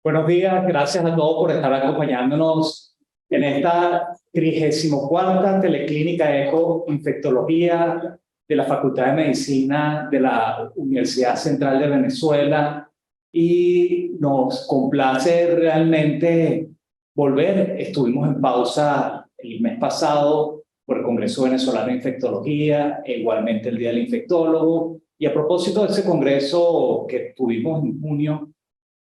Buenos días, gracias a todos por estar acompañándonos en esta 34ª teleclínica Eco Infectología de la Facultad de Medicina de la Universidad Central de Venezuela. Y nos complace realmente volver. Estuvimos en pausa el mes pasado por el Congreso Venezolano de Infectología, e igualmente el Día del Infectólogo. Y a propósito de ese congreso que tuvimos en junio,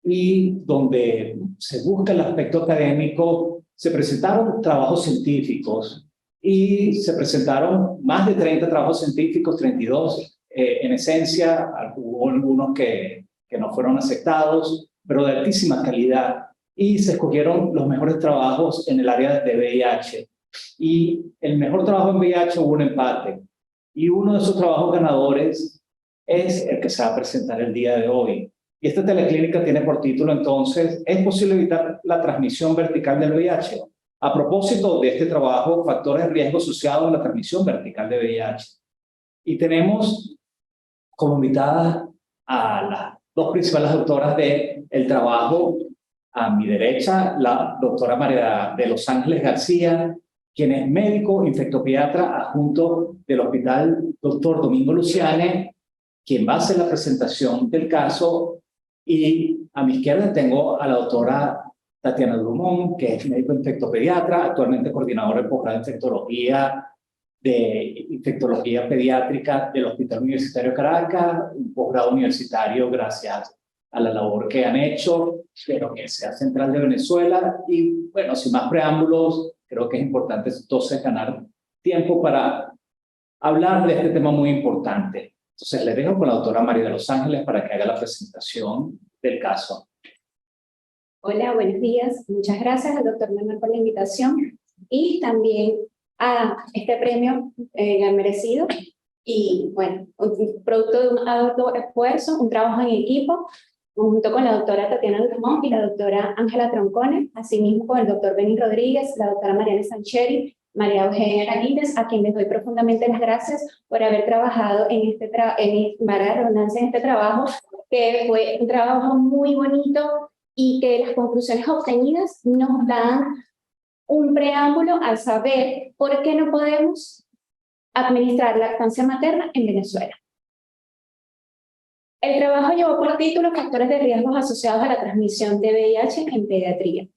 y donde se busca el aspecto académico, se presentaron trabajos científicos y se presentaron más de 30 trabajos científicos, 32 en esencia. Hubo algunos que no fueron aceptados, pero de altísima calidad, y se escogieron los mejores trabajos en el área de VIH. Y el mejor trabajo en VIH hubo un empate, y uno de esos trabajos ganadores es el que se va a presentar el día de hoy. Y esta teleclínica tiene por título, entonces, ¿es posible evitar la transmisión vertical del VIH? A propósito de este trabajo, factores de riesgo asociados a la transmisión vertical de VIH. Y tenemos como invitadas a las dos principales autoras del trabajo. A mi derecha, la doctora María de los Ángeles García, quien es médico infectopediatra adjunto del Hospital Dr. Domingo Luciane, quien va a hacer la presentación del caso. Y a mi izquierda tengo a la doctora Tatiana Drummond, que es médico infectopediatra, actualmente coordinadora de posgrado de infectología pediátrica del Hospital Universitario de Caracas, un posgrado universitario gracias a la labor que han hecho de la Universidad Central de Venezuela. Y bueno, sin más preámbulos, creo que es importante entonces ganar tiempo para hablar de este tema muy importante. Entonces, le dejo con la doctora María de los Ángeles para que haga la presentación del caso. Hola, buenos días. Muchas gracias al doctor Manuel por la invitación y también a este premio merecido. Y bueno, un producto de un arduo esfuerzo, un trabajo en equipo, junto con la doctora Tatiana Drummond y la doctora Ángela Troncone, asimismo con el doctor Benny Rodríguez, la doctora Mariana Sancheri, María Eugenia Galíndez, a quien les doy profundamente las gracias por haber trabajado en este trabajo, que fue un trabajo muy bonito y que las conclusiones obtenidas nos dan un preámbulo al saber por qué no podemos administrar lactancia materna en Venezuela. El trabajo llevó por título Factores de riesgos asociados a la transmisión de VIH en pediatría.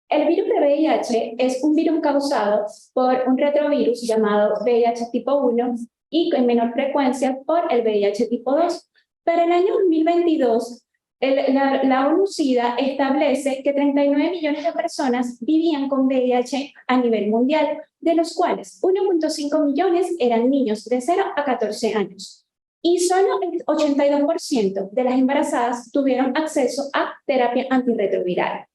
El virus de VIH es un virus causado por un retrovirus llamado VIH tipo 1 y con menor frecuencia por el VIH tipo 2. Para el año 2022, la ONU-SIDA establece que 39 millones de personas vivían con VIH a nivel mundial, de los cuales 1.5 millones eran niños de 0 a 14 años. Y solo el 82% de las embarazadas tuvieron acceso a terapia antirretroviral.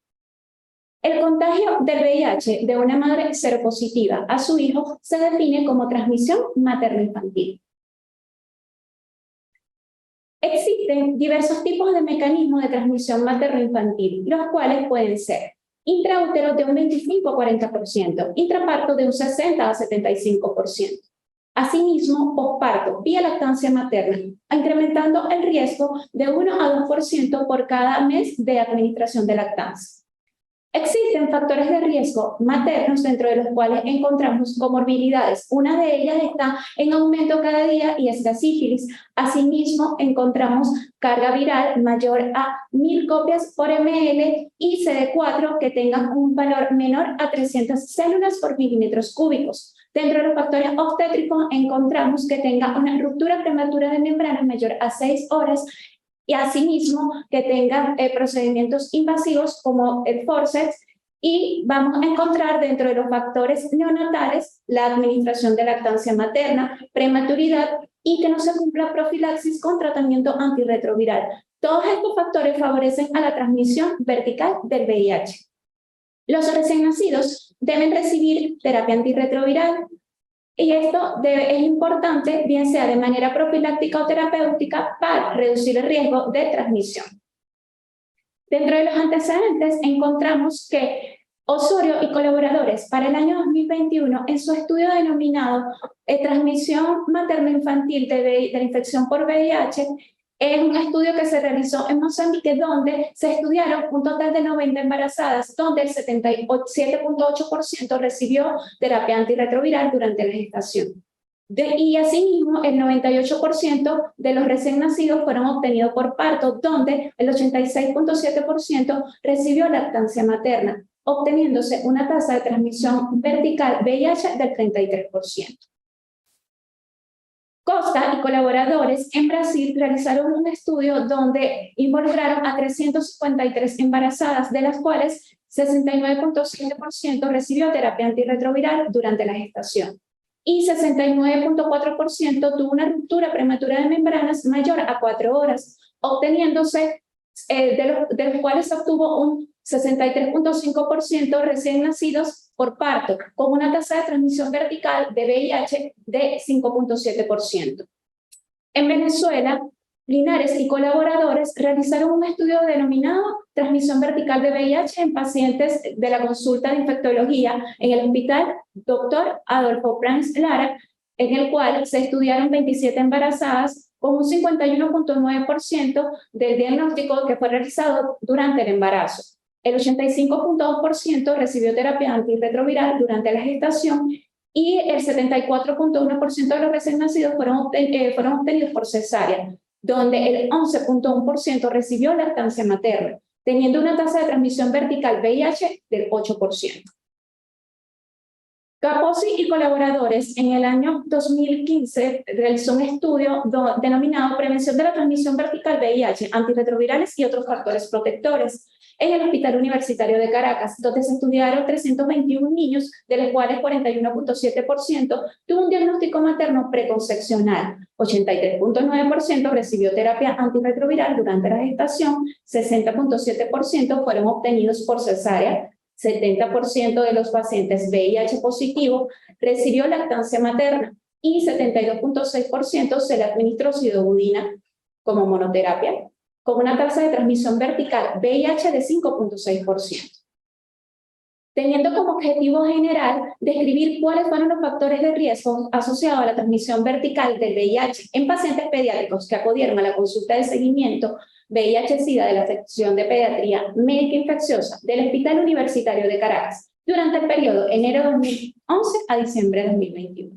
El contagio del VIH de una madre seropositiva a su hijo se define como transmisión materno-infantil. Existen diversos tipos de mecanismos de transmisión materno-infantil, los cuales pueden ser intraútero de un 25 a 40%, intraparto de un 60 a 75%. Asimismo, posparto vía lactancia materna, incrementando el riesgo de 1 a 2% por cada mes de administración de lactancia. Existen factores de riesgo maternos dentro de los cuales encontramos comorbilidades. Una de ellas está en aumento cada día y es la sífilis. Asimismo, encontramos carga viral mayor a 1000 copias por ml y CD4 que tengan un valor menor a 300 células por milímetros cúbicos. Dentro de los factores obstétricos encontramos que tenga una ruptura prematura de membrana mayor a 6 horas y asimismo que tengan procedimientos invasivos como el forceps, y vamos a encontrar dentro de los factores neonatales la administración de lactancia materna, prematuridad y que no se cumpla profilaxis con tratamiento antirretroviral. Todos estos factores favorecen a la transmisión vertical del VIH. Los recién nacidos deben recibir terapia antirretroviral, y esto es importante, bien sea de manera profiláctica o terapéutica, para reducir el riesgo de transmisión. Dentro de los antecedentes encontramos que Osorio y colaboradores para el año 2021, en su estudio denominado Transmisión materno-infantil de la infección por VIH, Es un estudio que se realizó en Mozambique, donde se estudiaron un total de 90 embarazadas, donde el 77.8% recibió terapia antirretroviral durante la gestación. Y asimismo, el 98% de los recién nacidos fueron obtenidos por parto, donde el 86.7% recibió lactancia materna, obteniéndose una tasa de transmisión vertical VIH del 33%. Costa y colaboradores en Brasil realizaron un estudio donde involucraron a 353 embarazadas, de las cuales 69.7% recibió terapia antirretroviral durante la gestación y 69.4% tuvo una ruptura prematura de membranas mayor a 4 horas, obteniéndose, de los cuales se obtuvo un 63.5% recién nacidos por parto, con una tasa de transmisión vertical de VIH de 5.7%. En Venezuela, Linares y colaboradores realizaron un estudio denominado transmisión vertical de VIH en pacientes de la consulta de infectología en el Hospital Dr. Adolfo Pranz Lara, en el cual se estudiaron 27 embarazadas con un 51.9% del diagnóstico que fue realizado durante el embarazo. El 85.2% recibió terapia antirretroviral durante la gestación y el 74.1% de los recién nacidos fueron obtenidos por cesárea, donde el 11.1% recibió lactancia materna, teniendo una tasa de transmisión vertical VIH del 8%. Capozzi y colaboradores en el año 2015 realizó un estudio denominado Prevención de la transmisión vertical VIH, antirretrovirales y otros factores protectores en el Hospital Universitario de Caracas, donde se estudiaron 321 niños, de los cuales 41.7% tuvo un diagnóstico materno preconcepcional, 83.9% recibió terapia antirretroviral durante la gestación, 60.7% fueron obtenidos por cesárea, 70% de los pacientes VIH positivo recibió lactancia materna y 72.6% se le administró sidobudina como monoterapia, con una tasa de transmisión vertical VIH de 5.6%. Teniendo como objetivo general describir cuáles fueron los factores de riesgo asociados a la transmisión vertical del VIH en pacientes pediátricos que acudieron a la consulta de seguimiento VIH-Sida de la sección de pediatría médica infecciosa del Hospital Universitario de Caracas durante el periodo enero de 2011 a diciembre de 2021.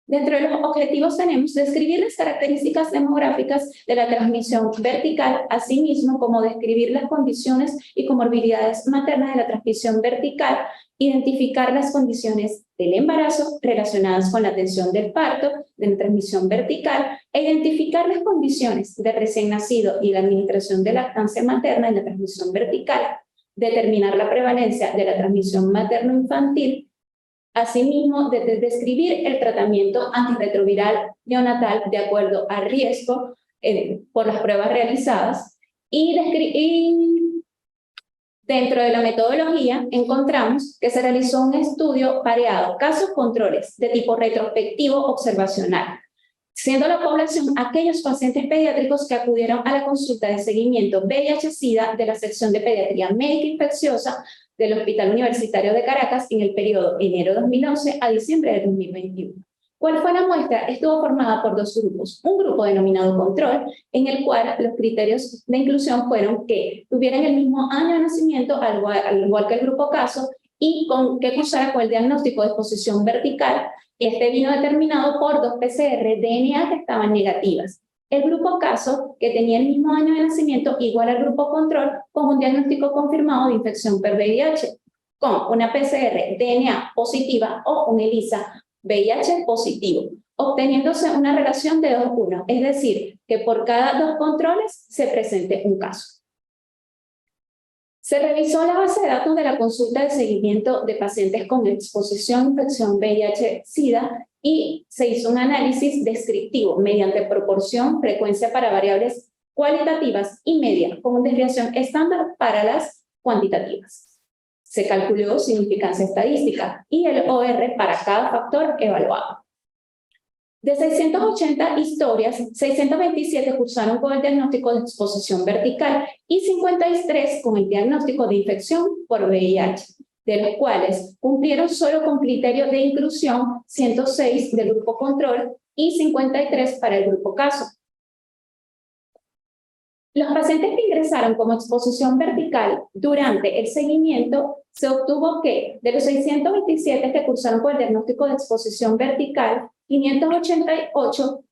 Dentro de los objetivos tenemos describir las características demográficas de la transmisión vertical, asimismo como describir las condiciones y comorbilidades maternas de la transmisión vertical, identificar las condiciones del embarazo relacionadas con la atención del parto, de la transmisión vertical, e identificar las condiciones de recién nacido y la administración de lactancia materna en la transmisión vertical, determinar la prevalencia de la transmisión materno-infantil. Asimismo, describir el tratamiento antirretroviral neonatal de acuerdo al riesgo por las pruebas realizadas y dentro de la metodología encontramos que se realizó un estudio pareado, casos controles de tipo retrospectivo observacional, siendo la población aquellos pacientes pediátricos que acudieron a la consulta de seguimiento VIH-Sida de la sección de pediatría médica infecciosa del Hospital Universitario de Caracas en el periodo enero 2011 a diciembre de 2021. ¿Cuál fue la muestra? Estuvo formada por dos grupos. Un grupo denominado control, en el cual los criterios de inclusión fueron que tuvieran el mismo año de nacimiento, al igual que el grupo caso, y que cursara con el diagnóstico de exposición vertical. Este vino determinado por 2 PCR DNA que estaban negativas. El grupo caso, que tenía el mismo año de nacimiento, igual al grupo control, con un diagnóstico confirmado de infección por VIH, con una PCR DNA positiva o un ELISA VIH positivo, obteniéndose una relación de 2:1, es decir, que por cada 2 controles se presente un caso. Se revisó la base de datos de la consulta de seguimiento de pacientes con exposición a infección VIH-Sida y se hizo un análisis descriptivo mediante proporción, frecuencia para variables cualitativas y media, con una desviación estándar para las cuantitativas. Se calculó significancia estadística y el OR para cada factor evaluado. De 680 historias, 627 cursaron con el diagnóstico de exposición vertical y 53 con el diagnóstico de infección por VIH, de los cuales cumplieron solo con criterio de inclusión 106 del grupo control y 53 para el grupo caso. Los pacientes que ingresaron como exposición vertical durante el seguimiento, se obtuvo que de los 627 que cursaron por el diagnóstico de exposición vertical, 588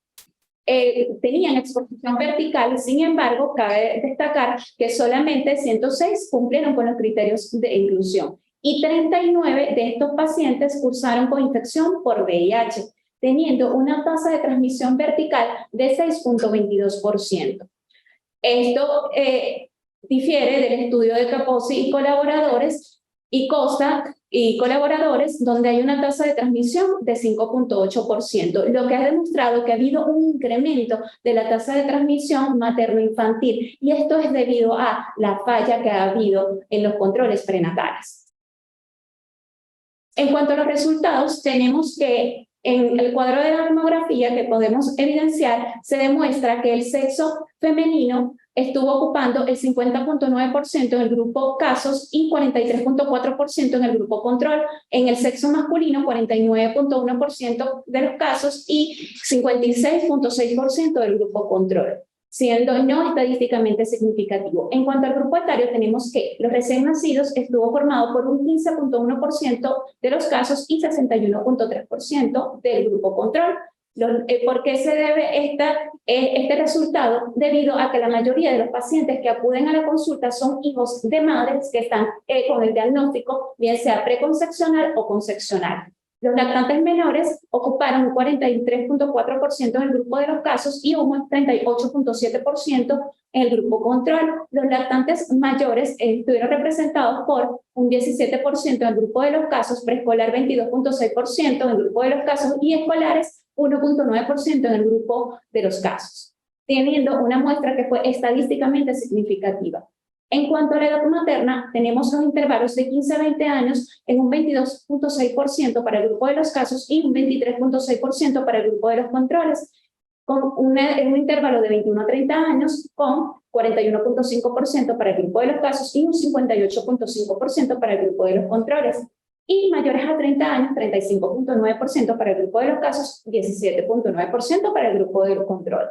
tenían exposición vertical. Sin embargo, cabe destacar que solamente 106 cumplieron con los criterios de inclusión y 39 de estos pacientes cursaron con infección por VIH, teniendo una tasa de transmisión vertical de 6.22%. Esto difiere del estudio de Capozzi y colaboradores y Costa y colaboradores, donde hay una tasa de transmisión de 5.8%, lo que ha demostrado que ha habido un incremento de la tasa de transmisión materno-infantil, y esto es debido a la falla que ha habido en los controles prenatales. En cuanto a los resultados, tenemos que en el cuadro de la demografía que podemos evidenciar, se demuestra que el sexo femenino estuvo ocupando el 50.9% en el grupo casos y 43.4% en el grupo control. En el sexo masculino, 49.1% de los casos y 56.6% del grupo control, siendo no estadísticamente significativo. En cuanto al grupo etario, tenemos que los recién nacidos estuvo formado por un 15.1% de los casos y 61.3% del grupo control. ¿Por qué se debe este resultado? Debido a que la mayoría de los pacientes que acuden a la consulta son hijos de madres que están con el diagnóstico, bien sea preconcepcional o concepcional. Los lactantes menores ocuparon un 43.4% en el grupo de los casos y un 38.7% en el grupo control. Los lactantes mayores estuvieron representados por un 17% en el grupo de los casos, preescolar 22.6% en el grupo de los casos y escolares 1.9% en el grupo de los casos, teniendo una muestra que fue estadísticamente significativa. En cuanto a la edad materna, tenemos los intervalos de 15 a 20 años en un 22.6% para el grupo de los casos y un 23.6% para el grupo de los controles, con un intervalo de 21 a 30 años con 41.5% para el grupo de los casos y un 58.5% para el grupo de los controles. Y mayores a 30 años, 35.9% para el grupo de los casos, 17.9% para el grupo de los controles,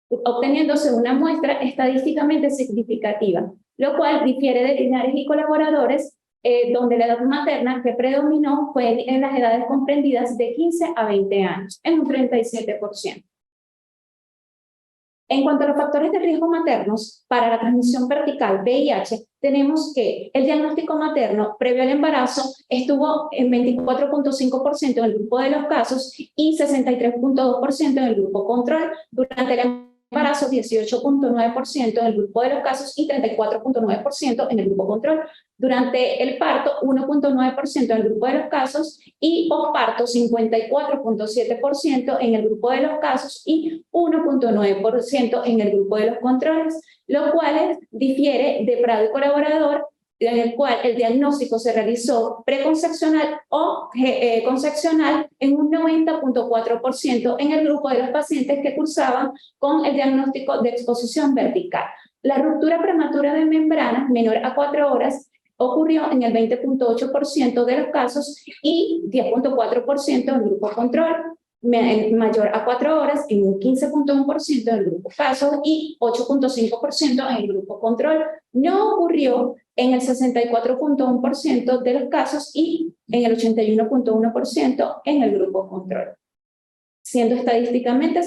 obteniéndose una muestra estadísticamente significativa, lo cual difiere de Linares y colaboradores, donde la edad materna que predominó fue en las edades comprendidas de 15 a 20 años, en un 37%. En cuanto a los factores de riesgo maternos para la transmisión vertical VIH, tenemos que el diagnóstico materno previo al embarazo estuvo en 24.5% en el grupo de los casos y 63.2% en el grupo control. Durante el embarazo, 18.9% en el grupo de los casos y 34.9% en el grupo control. Durante el parto, 1.9% en el grupo de los casos y posparto, 54.7% en el grupo de los casos y 1.9% en el grupo de los controles, lo cual difiere de Prado y colaborador, en el cual el diagnóstico se realizó preconcepcional o concepcional en un 90.4% en el grupo de los pacientes que cursaban con el diagnóstico de exposición vertical. La ruptura prematura de membranas menor a 4 horas ocurrió en el 20.8% de los casos y 10.4% en el grupo control, mayor a 4 horas en un 15.1% en el grupo casos y 8.5% en el grupo control. No ocurrió en el 64.1% de los casos y en el 81.1% en el grupo control, siendo estadísticamente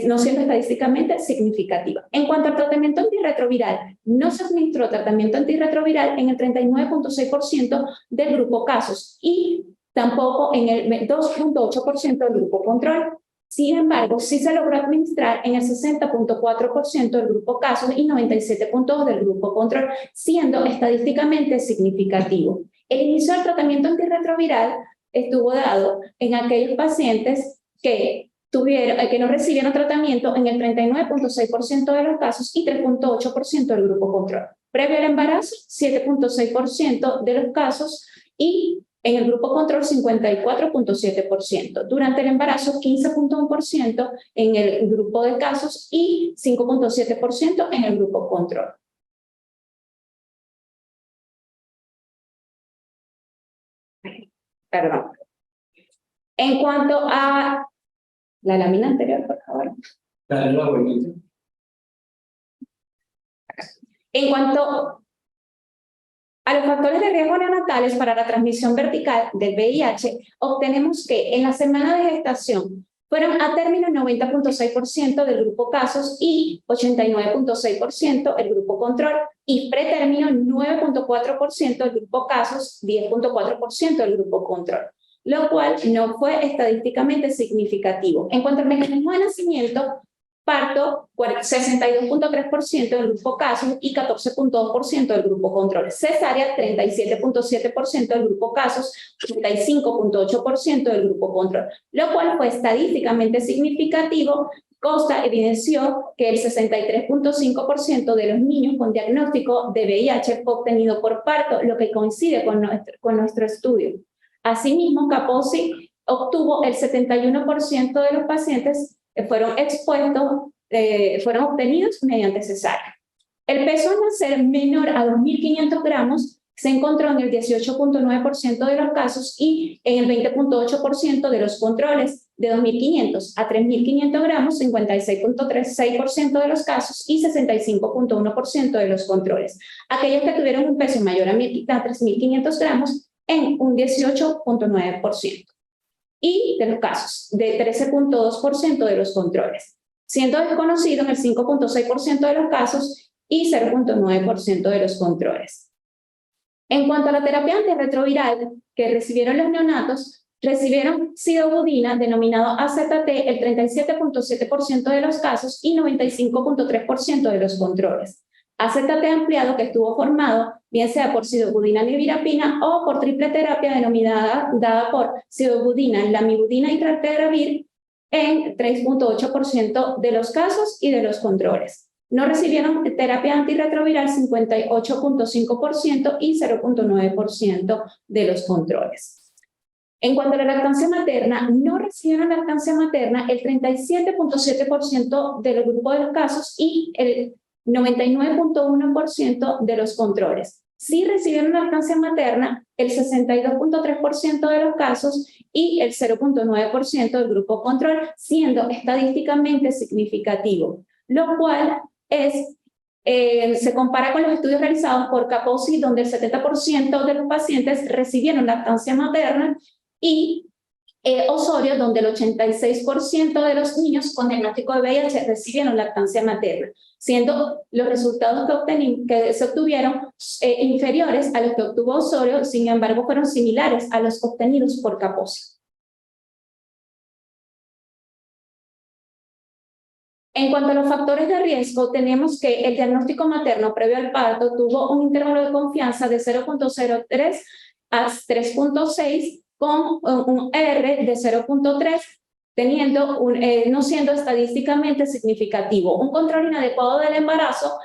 no siendo estadísticamente significativa. En cuanto al tratamiento antirretroviral, no se administró tratamiento antirretroviral en el 39.6% del grupo casos y tampoco en el 2.8% del grupo control. Sin embargo, sí se logró administrar en el 60.4% del grupo casos y 97.2% del grupo control, siendo estadísticamente significativo. El inicio del tratamiento antirretroviral estuvo dado en aquellos pacientes que no recibieron tratamiento en el 39.6% de los casos y 3.8% del grupo control. Previo al embarazo, 7.6% de los casos y en el grupo control 54.7%. Durante el embarazo, 15.1% en el grupo de casos y 5.7% en el grupo control. Perdón. En cuanto a la lámina anterior, por favor. En cuanto a los factores de riesgo neonatales para la transmisión vertical del VIH, obtenemos que en la semana de gestación fueron a término 90.6% del grupo casos y 89.6% el grupo control, y pretérmino 9.4% del grupo casos, 10.4% del grupo control, lo cual no fue estadísticamente significativo. En cuanto al mecanismo de nacimiento, parto 62.3% del grupo casos y 14.2% del grupo control. Cesárea 37.7% del grupo casos, 35.8% del grupo control, lo cual fue estadísticamente significativo. Costa evidenció que el 63.5% de los niños con diagnóstico de VIH fue obtenido por parto, lo que coincide con nuestro estudio. Asimismo, Kaposi obtuvo el 71% de los pacientes fueron obtenidos mediante cesárea. El peso al nacer menor a 2.500 gramos se encontró en el 18.9% de los casos y en el 20.8% de los controles. De 2.500 a 3.500 gramos, 56.36% de los casos y 65.1% de los controles. Aquellos que tuvieron un peso mayor a 3.500 gramos, en un 18.9%. Y de los casos, de 13.2% de los controles, siendo desconocido en el 5.6% de los casos y 0.9% de los controles. En cuanto a la terapia antirretroviral que recibieron los neonatos, recibieron sidobudina, denominado AZT, el 37.7% de los casos y 95.3% de los controles. AZT ampliado que estuvo formado bien sea por sidobudina nevirapina o por triple terapia dada por sidobudina, lamivudina y raltegravir en 3.8% de los casos y de los controles. No recibieron terapia antirretroviral 58.5% y 0.9% de los controles. En cuanto a la lactancia materna, no recibieron lactancia materna el 37.7% del grupo de los casos y el 99.1% de los controles. Sí recibieron lactancia materna el 62.3% de los casos y el 0.9% del grupo control, siendo estadísticamente significativo, lo cual se compara con los estudios realizados por Kaposi, donde el 70% de los pacientes recibieron lactancia materna, y Osorio, donde el 86% de los niños con diagnóstico de VIH recibieron lactancia materna, siendo los resultados que se obtuvieron inferiores a los que obtuvo Osorio, sin embargo fueron similares a los obtenidos por Kaposi. En cuanto a los factores de riesgo, tenemos que el diagnóstico materno previo al parto tuvo un intervalo de confianza de 0.03 a 3.6 con un R de 0.3, no siendo estadísticamente significativo. Un control inadecuado del embarazo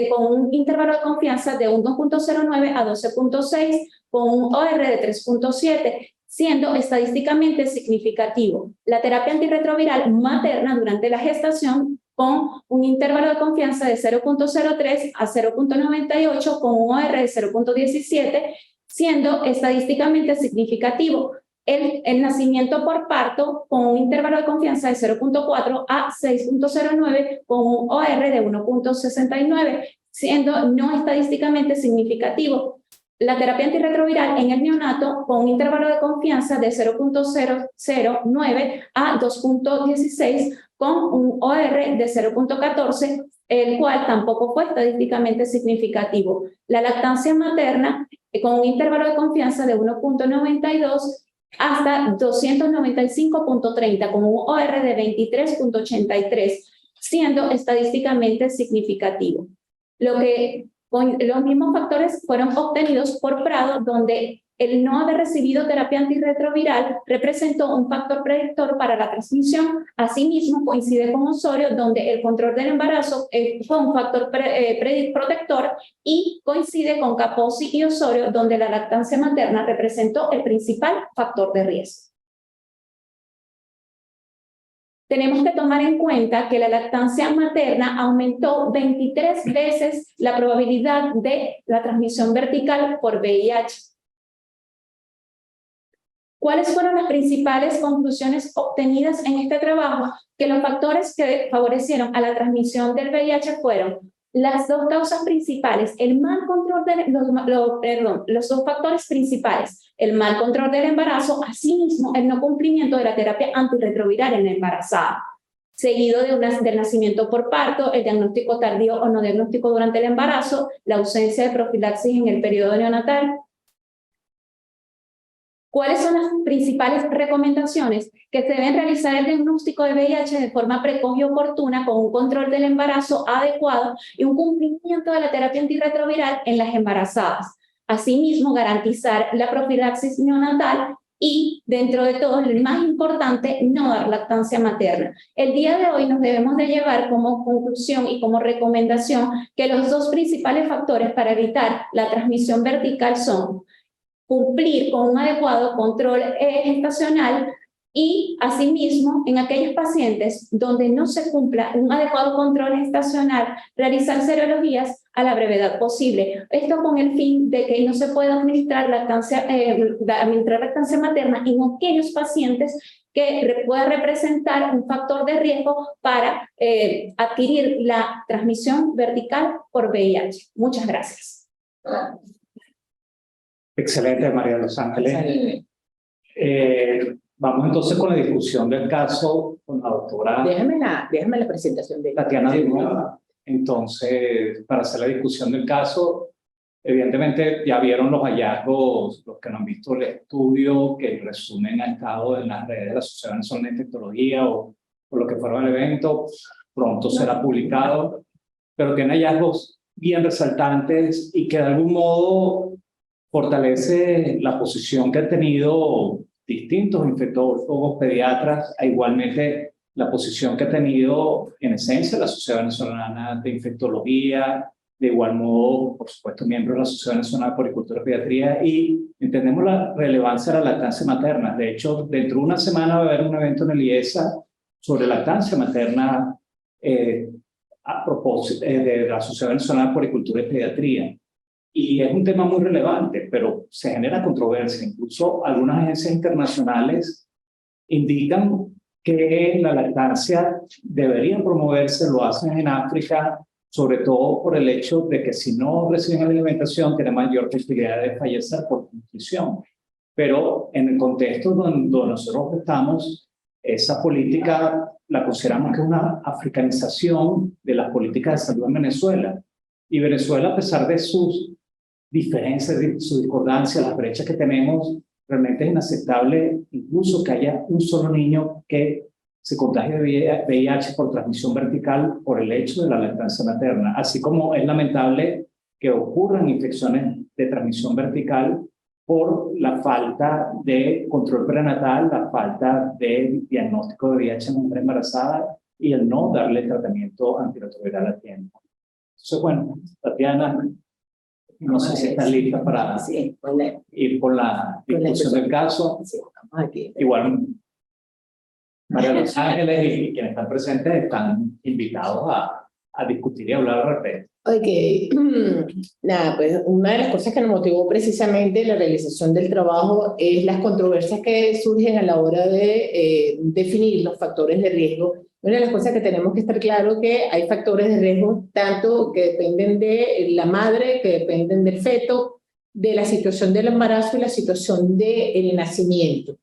con un intervalo de confianza de 1.09 a 12.6 con un OR de 3.7, siendo estadísticamente significativo. La terapia antirretroviral materna durante la gestación con un intervalo de confianza de 0.03 a 0.98 con un OR de 0.17, siendo estadísticamente significativo. El nacimiento por parto con un intervalo de confianza de 0.4 a 6.09 con un OR de 1.69, siendo no estadísticamente significativo. La terapia antirretroviral en el neonato con un intervalo de confianza de 0.009 a 2.16 con un OR de 0.14, el cual tampoco fue estadísticamente significativo. La lactancia materna con un intervalo de confianza de 1.92 hasta 295.30 con un OR de 23.83, siendo estadísticamente significativo. Los mismos factores fueron obtenidos por Prado, donde el no haber recibido terapia antirretroviral representó un factor predictor para la transmisión. Asimismo, coincide con Osorio, donde el control del embarazo fue un factor protector, y coincide con Kaposi y Osorio, donde la lactancia materna representó el principal factor de riesgo. Tenemos que tomar en cuenta que la lactancia materna aumentó 23 veces la probabilidad de la transmisión vertical por VIH. ¿Cuáles fueron las principales conclusiones obtenidas en este trabajo? Que los factores que favorecieron a la transmisión del VIH fueron Las dos causas principales, el mal control los dos factores principales, el mal control del embarazo, asimismo el no cumplimiento de la terapia antirretroviral en la embarazada, seguido del nacimiento por parto, el diagnóstico tardío o no diagnóstico durante el embarazo, la ausencia de profilaxis en el periodo neonatal. ¿Cuáles son las principales recomendaciones? Que se deben realizar el diagnóstico de VIH de forma precoz y oportuna con un control del embarazo adecuado y un cumplimiento de la terapia antirretroviral en las embarazadas. Asimismo, garantizar la profilaxis neonatal y, dentro de todo, lo más importante, no dar lactancia materna. El día de hoy nos debemos de llevar como conclusión y como recomendación que los dos principales factores para evitar la transmisión vertical son cumplir con un adecuado control gestacional y, asimismo, en aquellos pacientes donde no se cumpla un adecuado control gestacional, realizar serologías a la brevedad posible. Esto con el fin de que no se pueda administrar lactancia materna en aquellos pacientes que pueda representar un factor de riesgo para adquirir la transmisión vertical por VIH. Muchas gracias. Excelente, María de los Ángeles. Vamos entonces con la discusión del caso con la doctora. Déjame la presentación de Tatiana Dumont. Entonces, para hacer la discusión del caso, evidentemente ya vieron los hallazgos, los que no han visto el estudio, que el resumen ha estado en las redes de la Sociedad Venezolana de Infectología o lo que fueron el evento, pronto será publicado, pero tiene hallazgos bien resaltantes y que de algún modo fortalece la posición que han tenido distintos infectólogos pediatras, e igualmente la posición que ha tenido en esencia la Sociedad Venezolana de Infectología, de igual modo, por supuesto, miembros de la Sociedad Venezolana de Puericultura y Pediatría, y entendemos la relevancia de la lactancia materna. De hecho, dentro de una semana va a haber un evento en el IESA sobre lactancia materna a propósito de la Sociedad Venezolana de Puericultura y Pediatría. Y es un tema muy relevante, pero se genera controversia. Incluso algunas agencias internacionales indican que la lactancia debería promoverse, lo hacen en África, sobre todo por el hecho de que si no reciben alimentación tienen mayor posibilidad de fallecer por nutrición. Pero en el contexto donde nosotros estamos, esa política la consideramos que es una africanización de las políticas de salud en Venezuela. Y Venezuela, a pesar de sus diferencias, de su discordancia, las brechas que tenemos, realmente es inaceptable incluso que haya un solo niño que se contagie de VIH por transmisión vertical por el hecho de la lactancia materna, así como es lamentable que ocurran infecciones de transmisión vertical por la falta de control prenatal, la falta de diagnóstico de VIH en mujer embarazada y el no darle tratamiento antirretroviral a tiempo. Entonces, bueno, Tatiana, no sé si estás lista para ir por la discusión del caso. Sí, vamos aquí. Igual, María de los Ángeles y quienes están presentes están invitados a discutir y hablar al respecto. Ok, nada, pues una de las cosas que nos motivó precisamente la realización del trabajo es las controversias que surgen a la hora de definir los factores de riesgo. Una de las cosas que tenemos que estar claro que hay factores de riesgo tanto que dependen de la madre, que dependen del feto, de la situación del embarazo y la situación del nacimiento.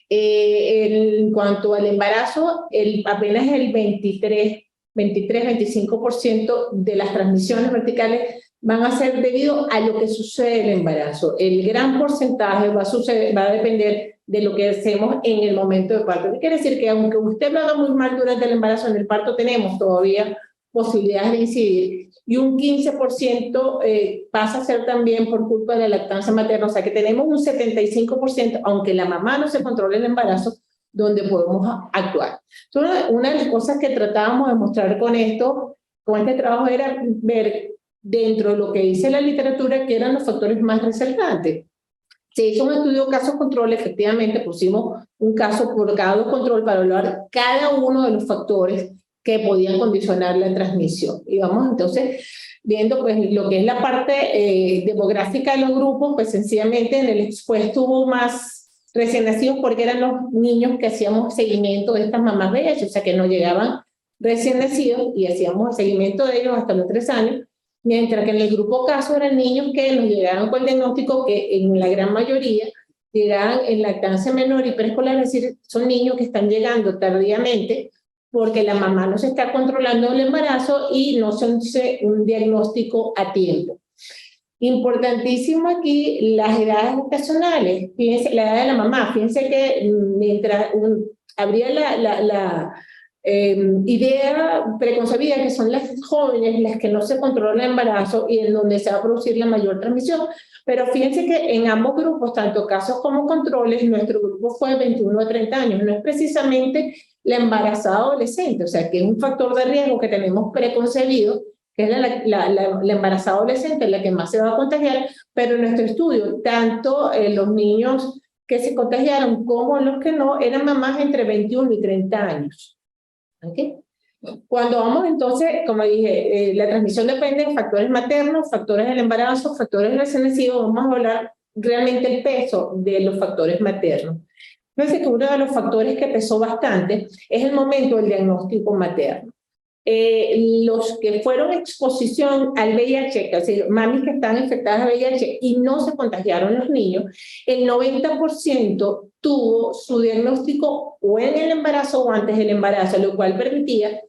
En cuanto al embarazo, apenas el 23-25% de las transmisiones verticales van a ser debido a lo que sucede en el embarazo. El gran porcentaje va a depender de lo que hacemos en el momento de parto. ¿Qué quiere decir? Que aunque usted lo haga muy mal durante el embarazo, en el parto tenemos todavía posibilidades de incidir. Y un 15% pasa a ser también por culpa de la lactancia materna. O sea que tenemos un 75%, aunque la mamá no se controle el embarazo, donde podemos actuar. Entonces, una de las cosas que tratábamos de mostrar con este trabajo era ver dentro de lo que dice la literatura qué eran los factores más resaltantes. Se hizo un estudio caso-control, efectivamente pusimos un caso por cada control para evaluar cada uno de los factores que podían condicionar la transmisión. Y vamos entonces viendo pues lo que es la parte demográfica de los grupos, pues sencillamente en el expuesto hubo más recién nacidos porque eran los niños que hacíamos seguimiento de estas mamás VIH, o sea que nos llegaban recién nacidos y hacíamos el seguimiento de ellos hasta los 3 años, mientras que en el grupo caso eran niños que nos llegaron con el diagnóstico que en la gran mayoría llegaban en lactancia menor y preescolar, es decir, son niños que están llegando tardíamente porque la mamá no se está controlando el embarazo y no se hace un diagnóstico a tiempo. Importantísimo aquí las edades personales. Fíjense, la edad de la mamá. Fíjense que mientras habría la idea preconcebida que son las jóvenes las que no se controla el embarazo y en donde se va a producir la mayor transmisión. Pero fíjense que en ambos grupos, tanto casos como controles, nuestro grupo fue de 21 a 30 años. No es precisamente la embarazada adolescente, o sea, que es un factor de riesgo que tenemos preconcebido, que es la embarazada adolescente, la que más se va a contagiar, pero en nuestro estudio, tanto los niños que se contagiaron como los que no, eran mamás entre 21 y 30 años. ¿Okay? Cuando vamos entonces, como dije, la transmisión depende de factores maternos, factores del embarazo, factores recién nacidos, vamos a hablar realmente el peso de los factores maternos. Fíjense que uno de los factores que pesó bastante es el momento del diagnóstico materno. Los que fueron exposición al VIH, es decir, mamis que están infectadas de VIH y no se contagiaron los niños, el 90% tuvo su diagnóstico o en el embarazo o antes del embarazo, lo cual permitía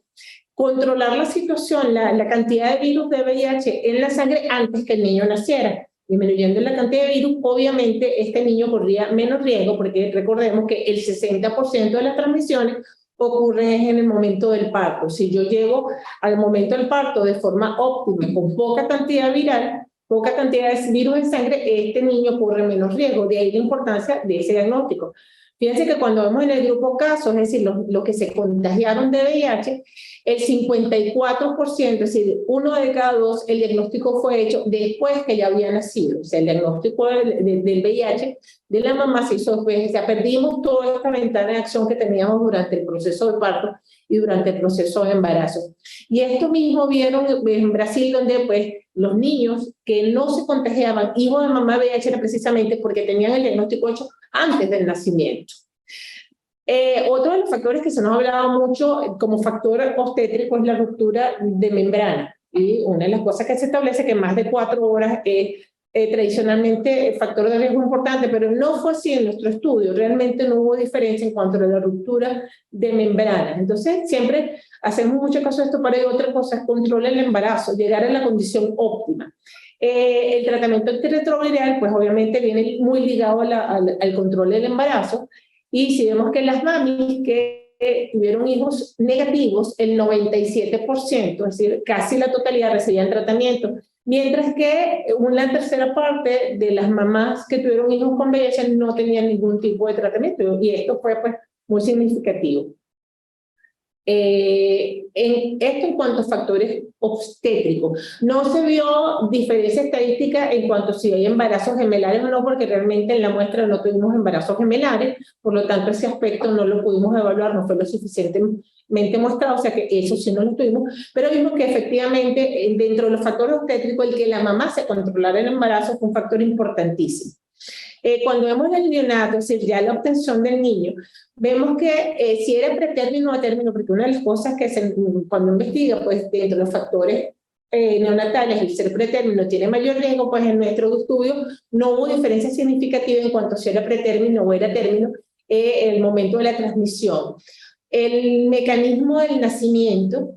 controlar la situación, la cantidad de virus de VIH en la sangre antes que el niño naciera. Disminuyendo la cantidad de virus, obviamente este niño corría menos riesgo, porque recordemos que el 60% de las transmisiones ocurre en el momento del parto. Si yo llego al momento del parto de forma óptima, con poca cantidad viral, poca cantidad de virus en sangre, este niño corre menos riesgo. De ahí la importancia de ese diagnóstico. Fíjense que cuando vemos en el grupo casos, es decir, los que se contagiaron de VIH, el 54%, es decir, 1 de cada 2, el diagnóstico fue hecho después que ya había nacido. O sea, el diagnóstico del VIH de la mamá se hizo después. O sea, perdimos toda esta ventana de acción que teníamos durante el proceso de parto y durante el proceso de embarazo. Y esto mismo vieron en Brasil, donde pues los niños que no se contagiaban, hijos de mamá VIH, era precisamente porque tenían el diagnóstico hecho antes del nacimiento. Otro de los factores que se nos ha hablado mucho como factor obstétrico es la ruptura de membrana. Y una de las cosas que se establece que más de 4 horas es tradicionalmente factor de riesgo importante, pero no fue así en nuestro estudio. Realmente no hubo diferencia en cuanto a la ruptura de membrana. Entonces, siempre hacemos mucho caso de esto, para otra cosa es controlar el embarazo, llegar a la condición óptima. El tratamiento antirretroviral, pues obviamente viene muy ligado al control del embarazo. Y si vemos que las mamis que tuvieron hijos negativos, el 97%, es decir, casi la totalidad recibían tratamiento, mientras que una tercera parte de las mamás que tuvieron hijos con VIH no tenían ningún tipo de tratamiento, y esto fue pues muy significativo. Esto en cuanto a factores obstétricos. No se vio diferencia estadística en cuanto a si hay embarazos gemelares o no, porque realmente en la muestra no tuvimos embarazos gemelares, por lo tanto ese aspecto no lo pudimos evaluar, no fue lo suficientemente mostrado, o sea que eso sí no lo tuvimos, pero vimos que efectivamente dentro de los factores obstétricos el que la mamá se controlara el embarazo fue un factor importantísimo. Cuando vemos el neonato, es decir, ya la obtención del niño, vemos que si era pretérmino o a término, porque una de las cosas que cuando investiga, pues dentro de los factores neonatales, el ser pretérmino tiene mayor riesgo, pues en nuestro estudio no hubo diferencia significativa en cuanto a si era pretérmino o era término en el momento de la transmisión. El mecanismo del nacimiento,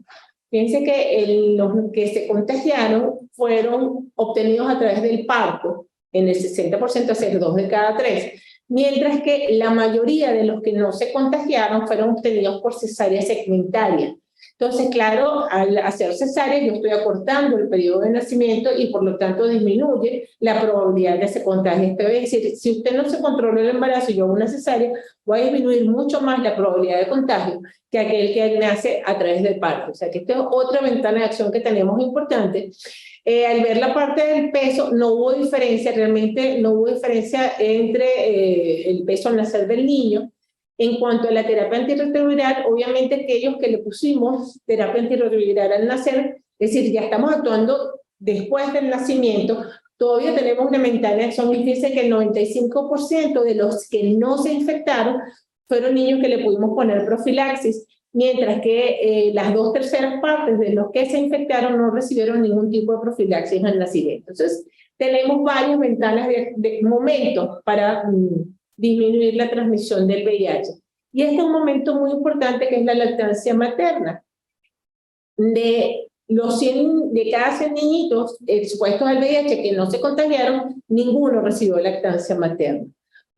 fíjense que los que se contagiaron fueron obtenidos a través del parto, en el 60%, es decir, 2 de cada 3, mientras que la mayoría de los que no se contagiaron fueron obtenidos por cesárea segmentaria. Entonces, claro, al hacer cesárea yo estoy acortando el periodo de nacimiento y por lo tanto disminuye la probabilidad de ese contagio. Es decir, si usted no se controla el embarazo y yo hago una cesárea, voy a disminuir mucho más la probabilidad de contagio que aquel que nace a través del parto. O sea, que esta es otra ventana de acción que tenemos importante. Al ver la parte del peso, no hubo diferencia, realmente no hubo diferencia entre el peso al nacer del niño. En cuanto a la terapia antirretroviral, obviamente aquellos que le pusimos terapia antirretroviral al nacer, es decir, ya estamos actuando después del nacimiento, todavía tenemos una ventana de acción y fíjense que el 95% de los que no se infectaron fueron niños que le pudimos poner profilaxis, mientras que las 2/3 partes de los que se infectaron no recibieron ningún tipo de profilaxis al nacimiento. Entonces, tenemos varias ventanas de momentos para disminuir la transmisión del VIH. Y este es un momento muy importante que es la lactancia materna. De cada 100 niñitos expuestos al VIH que no se contagiaron, ninguno recibió lactancia materna.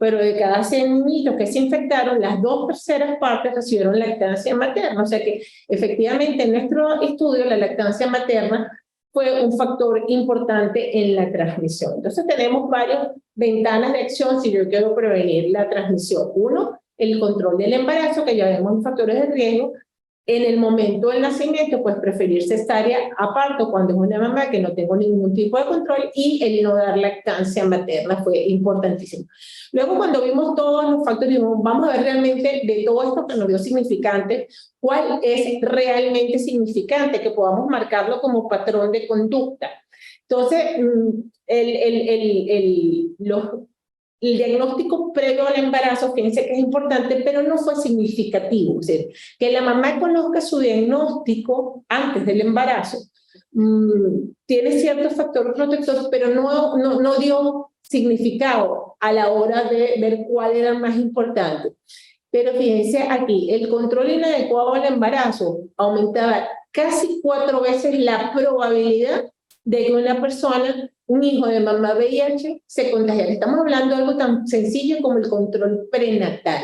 Pero de cada 100 niños que se infectaron, las 2/3 partes recibieron lactancia materna. O sea que efectivamente en nuestro estudio la lactancia materna fue un factor importante en la transmisión. Entonces tenemos varias ventanas de acción si yo quiero prevenir la transmisión. Uno, el control del embarazo, que ya vemos factores de riesgo. En el momento del nacimiento, pues preferir cesárea a parto cuando es una mamá que no tengo ningún tipo de control, y el no dar lactancia materna fue importantísimo. Luego, cuando vimos todos los factores, vamos a ver realmente de todo esto que nos dio significante, cuál es realmente significante, que podamos marcarlo como patrón de conducta. Entonces, el diagnóstico previo al embarazo, fíjense que es importante, pero no fue significativo. O sea, que la mamá conozca su diagnóstico antes del embarazo, tiene ciertos factores protectores, pero no dio significado a la hora de ver cuál era más importante. Pero fíjense aquí, el control inadecuado al embarazo aumentaba casi 4 veces la probabilidad de que una persona, un hijo de mamá VIH, se contagiara. Estamos hablando de algo tan sencillo como el control prenatal.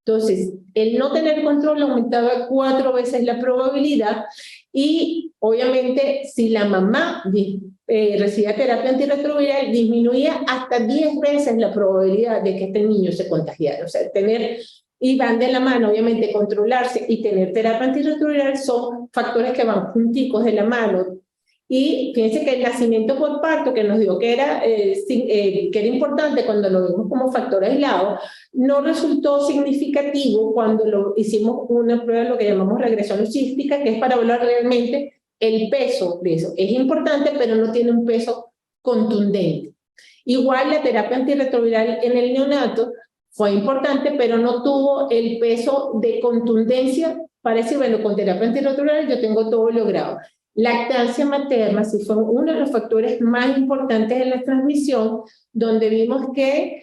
Entonces, el no tener control aumentaba 4 veces la probabilidad, y obviamente si la mamá recibía terapia antirretroviral, disminuía hasta 10 veces la probabilidad de que este niño se contagiara. O sea, y van de la mano, obviamente, controlarse y tener terapia antirretroviral son factores que van junticos de la mano. Y fíjense que el nacimiento por parto, que nos dio que era importante cuando lo vimos como factor aislado, no resultó significativo cuando hicimos una prueba de lo que llamamos regresión logística, que es para evaluar realmente el peso de eso. Es importante, pero no tiene un peso contundente. Igual la terapia antirretroviral en el neonato fue importante, pero no tuvo el peso de contundencia para decir, bueno, con terapia antirretroviral yo tengo todo logrado. Lactancia materna sí fue uno de los factores más importantes en la transmisión, donde vimos que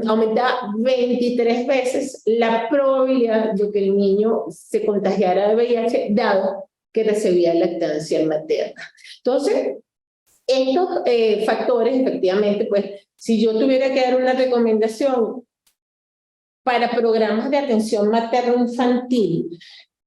aumentaba 23 veces la probabilidad de que el niño se contagiara de VIH, dado que recibía lactancia materna. Entonces, estos factores, efectivamente, pues, si yo tuviera que dar una recomendación para programas de atención materno-infantil,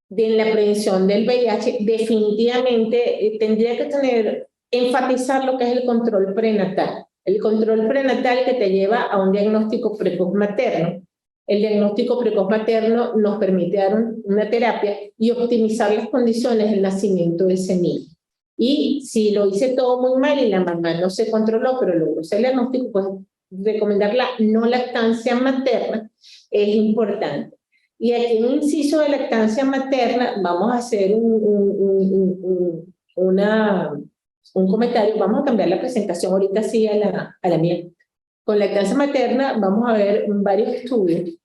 de la prevención del VIH, definitivamente tendría que enfatizar lo que es el control prenatal. El control prenatal que te lleva a un diagnóstico precoz materno. El diagnóstico precoz materno nos permite dar una terapia y optimizar las condiciones del nacimiento de ese niño. Y si lo hice todo muy mal y la mamá no se controló, pero logró el diagnóstico, pues recomendar la no lactancia materna es importante. Y aquí en un inciso de lactancia materna vamos a hacer un comentario. Vamos a cambiar la presentación ahorita sí a la mía. Con lactancia materna vamos a ver varios estudios,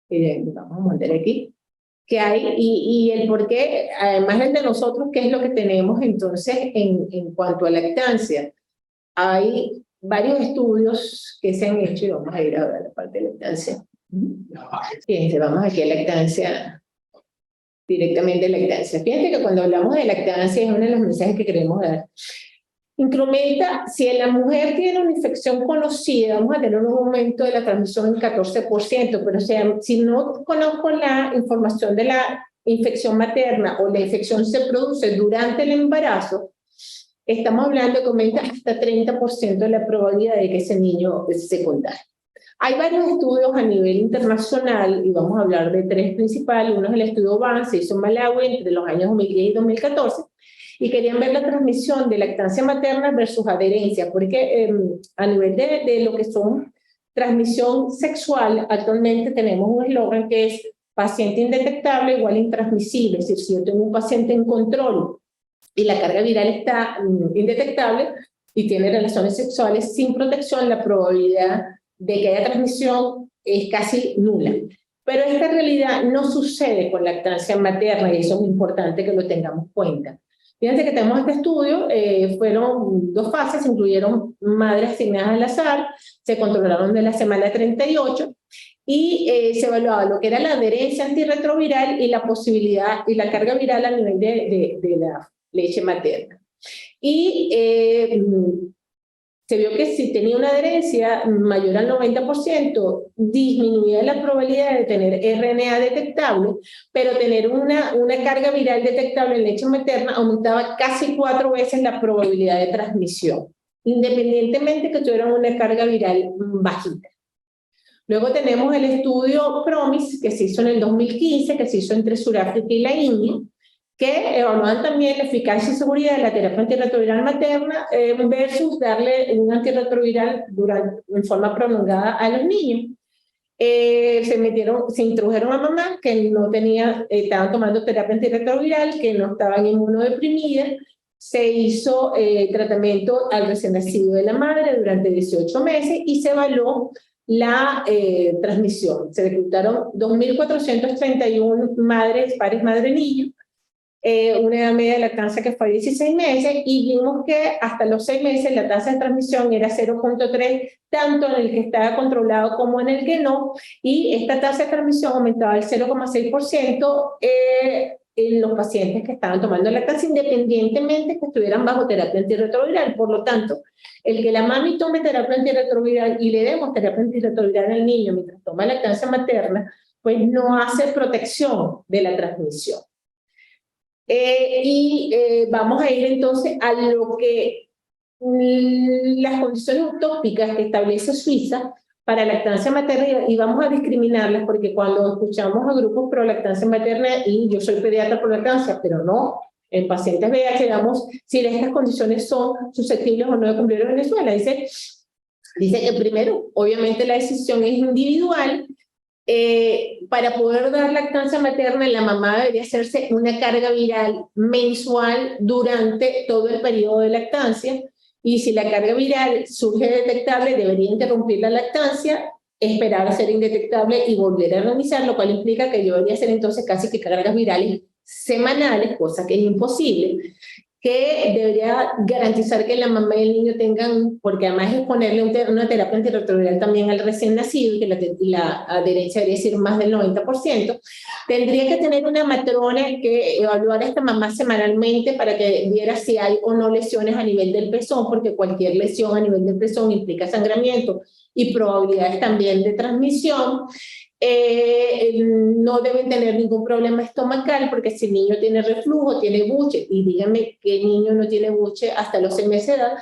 vamos a montar aquí, que hay, y el por qué, además del de nosotros, qué es lo que tenemos entonces en cuanto a lactancia. Hay varios estudios que se han hecho, y vamos a ir a ver la parte de lactancia. Fíjense, vamos aquí a lactancia, directamente lactancia. Fíjense que cuando hablamos de lactancia es uno de los mensajes que queremos dar. Incrementa, si la mujer tiene una infección conocida, vamos a tener un aumento de la transmisión en 14%, pero si no conozco la información de la infección materna o la infección se produce durante el embarazo, estamos hablando de que aumenta hasta 30% de la probabilidad de que ese niño se contagie. Hay varios estudios a nivel internacional y vamos a hablar de 3 principales. Uno es el estudio VAN, se hizo en Malawi entre los años 2010 y 2014 y querían ver la transmisión de lactancia materna versus adherencia, porque a nivel de lo que son transmisión sexual, actualmente tenemos un eslogan que es paciente indetectable igual intransmisible. Es decir, si yo tengo un paciente en control y la carga viral está indetectable y tiene relaciones sexuales sin protección, la probabilidad de que haya transmisión es casi nula. Pero esta realidad no sucede con lactancia materna y eso es importante que lo tengamos en cuenta. Fíjense que tenemos este estudio, fueron 2 fases, incluyeron madres asignadas al azar, se controlaron de la semana 38 y se evaluaba lo que era la adherencia antirretroviral y la posibilidad y la carga viral a nivel de la leche materna. Y se vio que si tenía una adherencia mayor al 90%, disminuía la probabilidad de tener RNA detectable, pero tener una carga viral detectable en leche materna aumentaba casi 4 veces la probabilidad de transmisión, independientemente que tuvieran una carga viral bajita. Luego tenemos el estudio PROMIS, que se hizo en el 2015, que se hizo entre Sudáfrica y la India, que evaluaban también la eficacia y seguridad de la terapia antirretroviral materna versus darle un antirretroviral en forma prolongada a los niños. Se introdujeron a mamás que no estaban tomando terapia antirretroviral, que no estaban inmunodeprimidas. Se hizo tratamiento al recién nacido de la madre durante 18 meses y se evaluó la transmisión. Se reclutaron 2.431 pares madre-niño, una edad media de lactancia que fue 16 meses, y vimos que hasta los 6 meses la tasa de transmisión era 0.3, tanto en el que estaba controlado como en el que no, y esta tasa de transmisión aumentaba al 0,6% en los pacientes que estaban tomando lactancia, independientemente que estuvieran bajo terapia antirretroviral. Por lo tanto, el que la mami tome terapia antirretroviral y le demos terapia antirretroviral al niño mientras toma lactancia materna, pues no hace protección de la transmisión. Vamos a ir entonces a lo que las condiciones utópicas que establece Suiza para lactancia materna, y vamos a discriminarlas porque cuando escuchamos a grupos pro lactancia materna, y yo soy pediatra pro lactancia, pero no, en pacientes VIH damos si estas condiciones son susceptibles o no de cumplir en Venezuela. Dice que primero, obviamente la decisión es individual. Para poder dar lactancia materna, la mamá debería hacerse una carga viral mensual durante todo el periodo de lactancia, y si la carga viral surge detectable, debería interrumpir la lactancia, esperar a ser indetectable y volver a realizar, lo cual implica que yo debería hacer entonces casi que cargas virales semanales, cosa que es imposible, que debería garantizar que la mamá y el niño tengan, porque además es ponerle una terapia antirretroviral también al recién nacido, que la adherencia debería ser más del 90%, tendría que tener una matrona que evaluara a esta mamá semanalmente para que viera si hay o no lesiones a nivel del pezón, porque cualquier lesión a nivel del pezón implica sangramiento y probabilidades también de transmisión. No deben tener ningún problema estomacal, porque si el niño tiene reflujo, tiene buche, y díganme qué niño no tiene buche hasta los 6 meses de edad,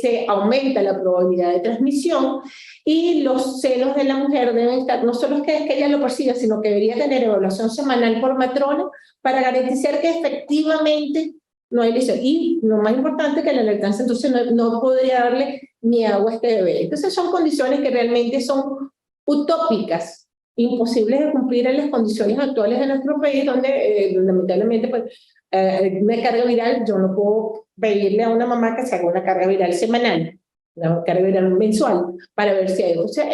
se aumenta la probabilidad de transmisión, y los senos de la mujer deben estar, no solo es que ella lo perciba, sino que debería tener evaluación semanal por matrona para garantizar que efectivamente no hay lesión. Y lo más importante, que la lactancia entonces no podría darle ni agua a este bebé. Entonces son condiciones que realmente son utópicas, imposibles de cumplir en las condiciones actuales de nuestro país, donde lamentablemente pues, una carga viral, yo no puedo pedirle a una mamá que se haga una carga viral semanal, una carga viral mensual, para ver si hay. O sea,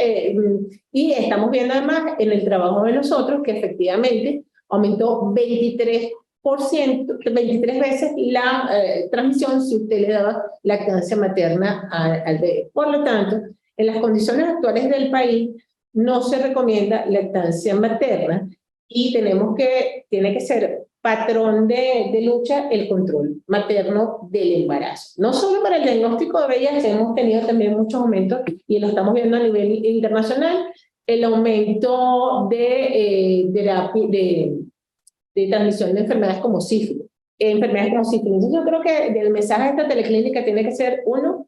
y estamos viendo además en el trabajo de nosotros que efectivamente aumentó 23 veces la transmisión si usted le daba lactancia materna al bebé. Por lo tanto, en las condiciones actuales del país, no se recomienda lactancia materna, y tiene que ser patrón de lucha el control materno del embarazo. No solo para el diagnóstico de VIH, hemos tenido también muchos aumentos, y lo estamos viendo a nivel internacional, el aumento de transmisión de enfermedades como sífilis. Entonces yo creo que el mensaje de esta teleclínica tiene que ser, 1,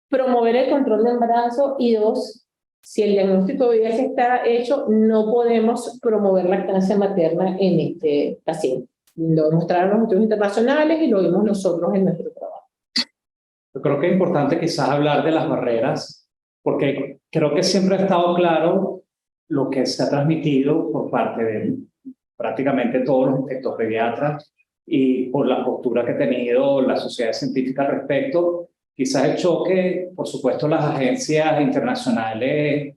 promover el control de embarazo, y 2, si el diagnóstico de VIH está hecho, no podemos promover lactancia materna en este paciente. Lo demostraron los estudios internacionales y lo vimos nosotros en nuestro trabajo. Yo creo que es importante quizás hablar de las barreras, porque creo que siempre ha estado claro lo que se ha transmitido por parte de prácticamente todos los infectopediatras, y por la postura que ha tenido la sociedad científica al respecto. Quizás el choque, por supuesto, las agencias internacionales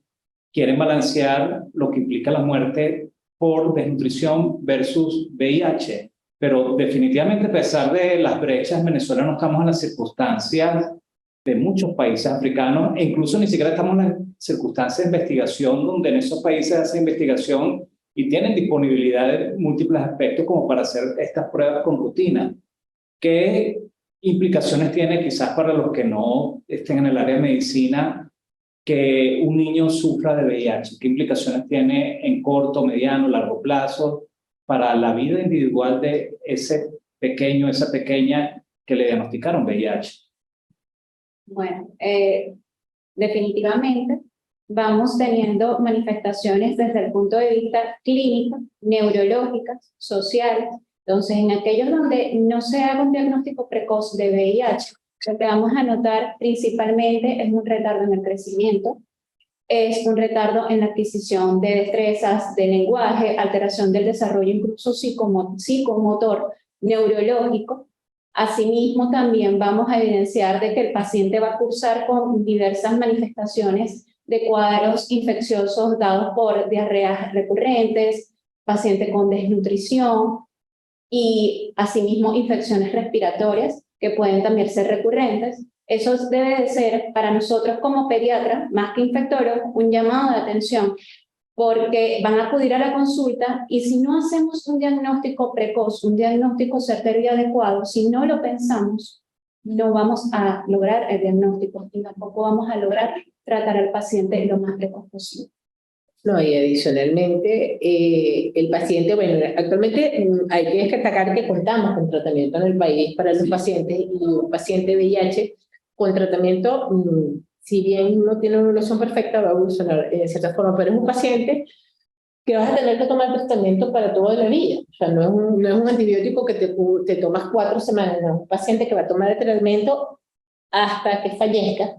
quieren balancear lo que implica la muerte por desnutrición versus VIH. Pero definitivamente, a pesar de las brechas, en Venezuela no estamos en las circunstancias de muchos países africanos, e incluso ni siquiera estamos en las circunstancias de investigación donde en esos países hacen investigación y tienen disponibilidad de múltiples aspectos como para hacer estas pruebas con rutina. ¿Qué implicaciones tiene quizás para los que no estén en el área de medicina que un niño sufra de VIH? ¿Qué implicaciones tiene en corto, mediano, largo plazo para la vida individual de ese pequeño, esa pequeña que le diagnosticaron VIH? Bueno, definitivamente vamos teniendo manifestaciones desde el punto de vista clínico, neurológicas, sociales. Entonces, en aquellos donde no se haga un diagnóstico precoz de VIH, lo que vamos a notar principalmente es un retardo en el crecimiento, es un retardo en la adquisición de destrezas de lenguaje, alteración del desarrollo incluso psicomotor, neurológico. Asimismo, también vamos a evidenciar de que el paciente va a cursar con diversas manifestaciones de cuadros infecciosos dados por diarreas recurrentes, paciente con desnutrición y asimismo infecciones respiratorias que pueden también ser recurrentes. Eso debe de ser para nosotros como pediatras, más que infectólogos, un llamado de atención, porque van a acudir a la consulta y si no hacemos un diagnóstico precoz, un diagnóstico certero y adecuado, si no lo pensamos, no vamos a lograr el diagnóstico y tampoco vamos a lograr tratar al paciente lo más precoz posible. No, y adicionalmente, el paciente, bueno, actualmente hay que destacar que contamos con tratamiento en el país para los pacientes y un paciente VIH con tratamiento, si bien no tiene una evolución perfecta, va a evolucionar de cierta forma, pero es un paciente que vas a tener que tomar tratamiento para toda la vida. O sea, no es un antibiótico que te tomas 4 semanas, no, es un paciente que va a tomar el tratamiento hasta que fallezca,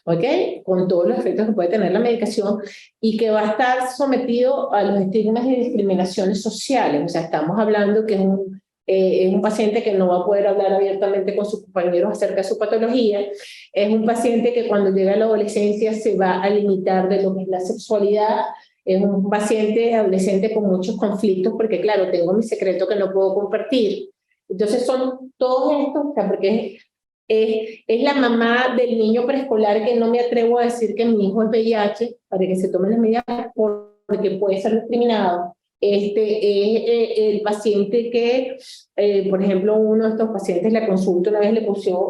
¿ok? Con todos los efectos que puede tener la medicación y que va a estar sometido a los estigmas y discriminaciones sociales. O sea, estamos hablando que es un paciente que no va a poder hablar abiertamente con sus compañeros acerca de su patología. Es un paciente que cuando llega a la adolescencia se va a limitar de lo que es la sexualidad. Es un paciente adolescente con muchos conflictos porque, claro, tengo mi secreto que no puedo compartir. Entonces son todos estos, o sea, porque es la mamá del niño preescolar que no me atrevo a decir que mi hijo es VIH para que se tomen las medidas porque puede ser discriminado. Es el paciente que, por ejemplo, uno de estos pacientes, la consulta una vez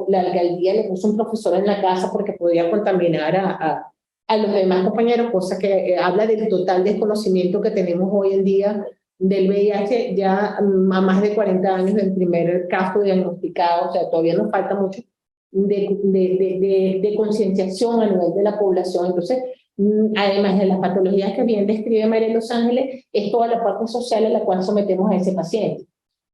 la alcaldía le puso un profesor en la casa porque podía contaminar a los demás compañeros, cosa que habla del total desconocimiento que tenemos hoy en día del VIH, ya a más de 40 años del primer caso diagnosticado. O sea, todavía nos falta mucho de concienciación a nivel de la población. Entonces, además de las patologías que bien describe María Los Ángeles, es toda la parte social a la cual sometemos a ese paciente.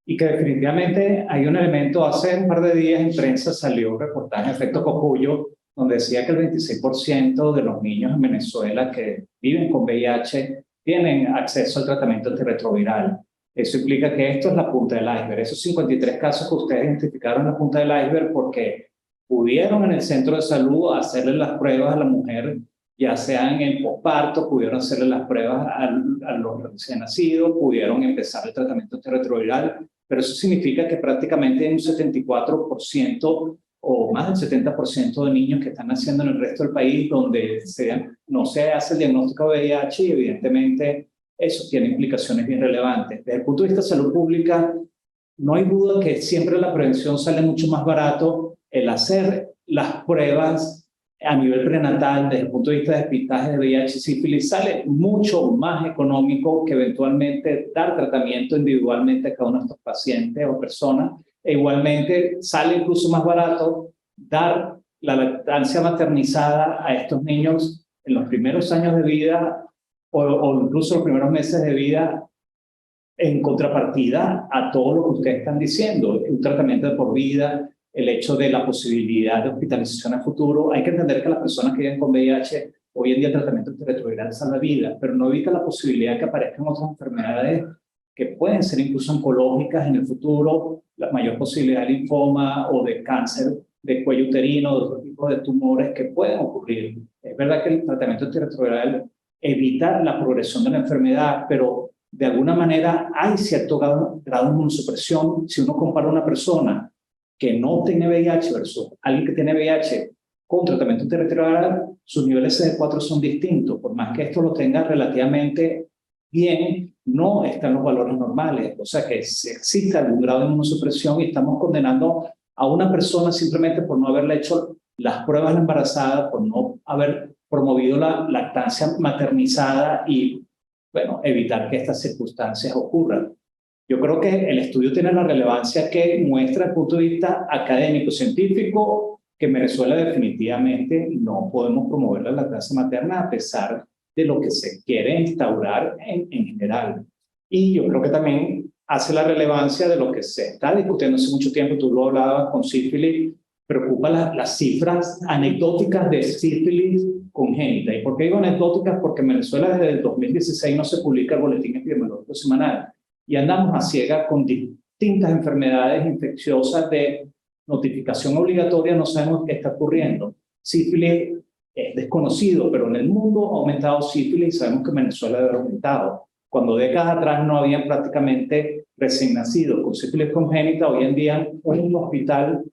Y que definitivamente hay un elemento, hace un par de días en prensa salió un reportaje Efecto Cocuyo, donde decía que el 26% de los niños en Venezuela que viven con VIH tienen acceso al tratamiento antirretroviral. Eso implica que esto es la punta del iceberg. Esos 53 casos que ustedes identificaron en la punta del iceberg porque pudieron en el centro de salud hacerle las pruebas a la mujer, ya sea en el posparto, pudieron hacerle las pruebas a los recién nacidos, pudieron empezar el tratamiento antirretroviral, pero eso significa que prácticamente hay un 74% o más del 70% de niños que están naciendo en el resto del país donde no se hace el diagnóstico de VIH y evidentemente eso tiene implicaciones bien relevantes. Desde el punto de vista de salud pública, no hay duda que siempre la prevención sale mucho más barato. El hacer las pruebas a nivel prenatal, desde el punto de vista de despistaje de VIH y sífilis, sale mucho más económico que eventualmente dar tratamiento individualmente a cada uno de estos pacientes o personas. E igualmente sale incluso más barato dar la lactancia maternizada a estos niños en los primeros años de vida o incluso los primeros meses de vida en contrapartida a todo lo que ustedes están diciendo, un tratamiento de por vida, el hecho de la posibilidad de hospitalización a futuro. Hay que entender que las personas que viven con VIH, hoy en día el tratamiento antirretroviral salva vida, pero no evita la posibilidad de que aparezcan otras enfermedades que pueden ser incluso oncológicas en el futuro, la mayor posibilidad de linfoma o de cáncer de cuello uterino, de otro tipo de tumores que pueden ocurrir. Es verdad que el tratamiento antirretroviral evita la progresión de la enfermedad, pero de alguna manera hay cierto grado de inmunosupresión si uno compara a una persona que no tiene VIH versus alguien que tiene VIH con tratamiento antirretroviral, sus niveles CD4 son distintos. Por más que esto lo tenga relativamente bien, no están los valores normales. O sea que si existe algún grado de inmunosupresión y estamos condenando a una persona simplemente por no haberle hecho las pruebas embarazadas, por no haber promovido la lactancia maternizada y, bueno, evitar que estas circunstancias ocurran. Yo creo que el estudio tiene la relevancia que muestra desde el punto de vista académico-científico que en Venezuela definitivamente no podemos promover la lactancia materna a pesar de lo que se quiere instaurar en general. Y yo creo que también hace la relevancia de lo que se está discutiendo hace mucho tiempo, tú lo hablabas con sífilis, preocupa las cifras anecdóticas de sífilis congénita. ¿Y por qué digo anecdóticas? Porque en Venezuela desde el 2016 no se publica el boletín epidemiológico semanal y andamos a ciegas con distintas enfermedades infecciosas de notificación obligatoria, no sabemos qué está ocurriendo. Sífilis es desconocido, pero en el mundo ha aumentado sífilis y sabemos que en Venezuela debe haber aumentado. Cuando décadas atrás no habían prácticamente recién nacidos con sífilis congénita, hoy en día un hospital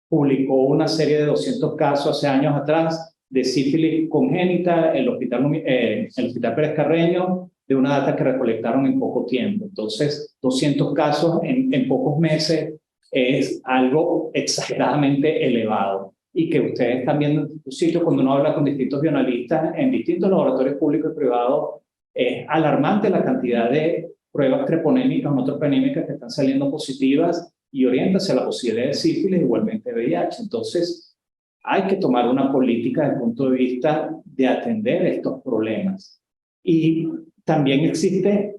publicó una serie de 200 casos hace años atrás de sífilis congénita, el hospital Pérez Carreño, de una data que recolectaron en poco tiempo. Entonces, 200 casos en pocos meses es algo exageradamente elevado. Y que ustedes están viendo en tu sitio, cuando uno habla con distintos bioanalistas en distintos laboratorios públicos y privados, es alarmante la cantidad de pruebas treponémicas o no treponémicas que están saliendo positivas y orienta hacia la posibilidad de sífilis, igualmente VIH. Entonces, hay que tomar una política desde el punto de vista de atender estos problemas. Y también existe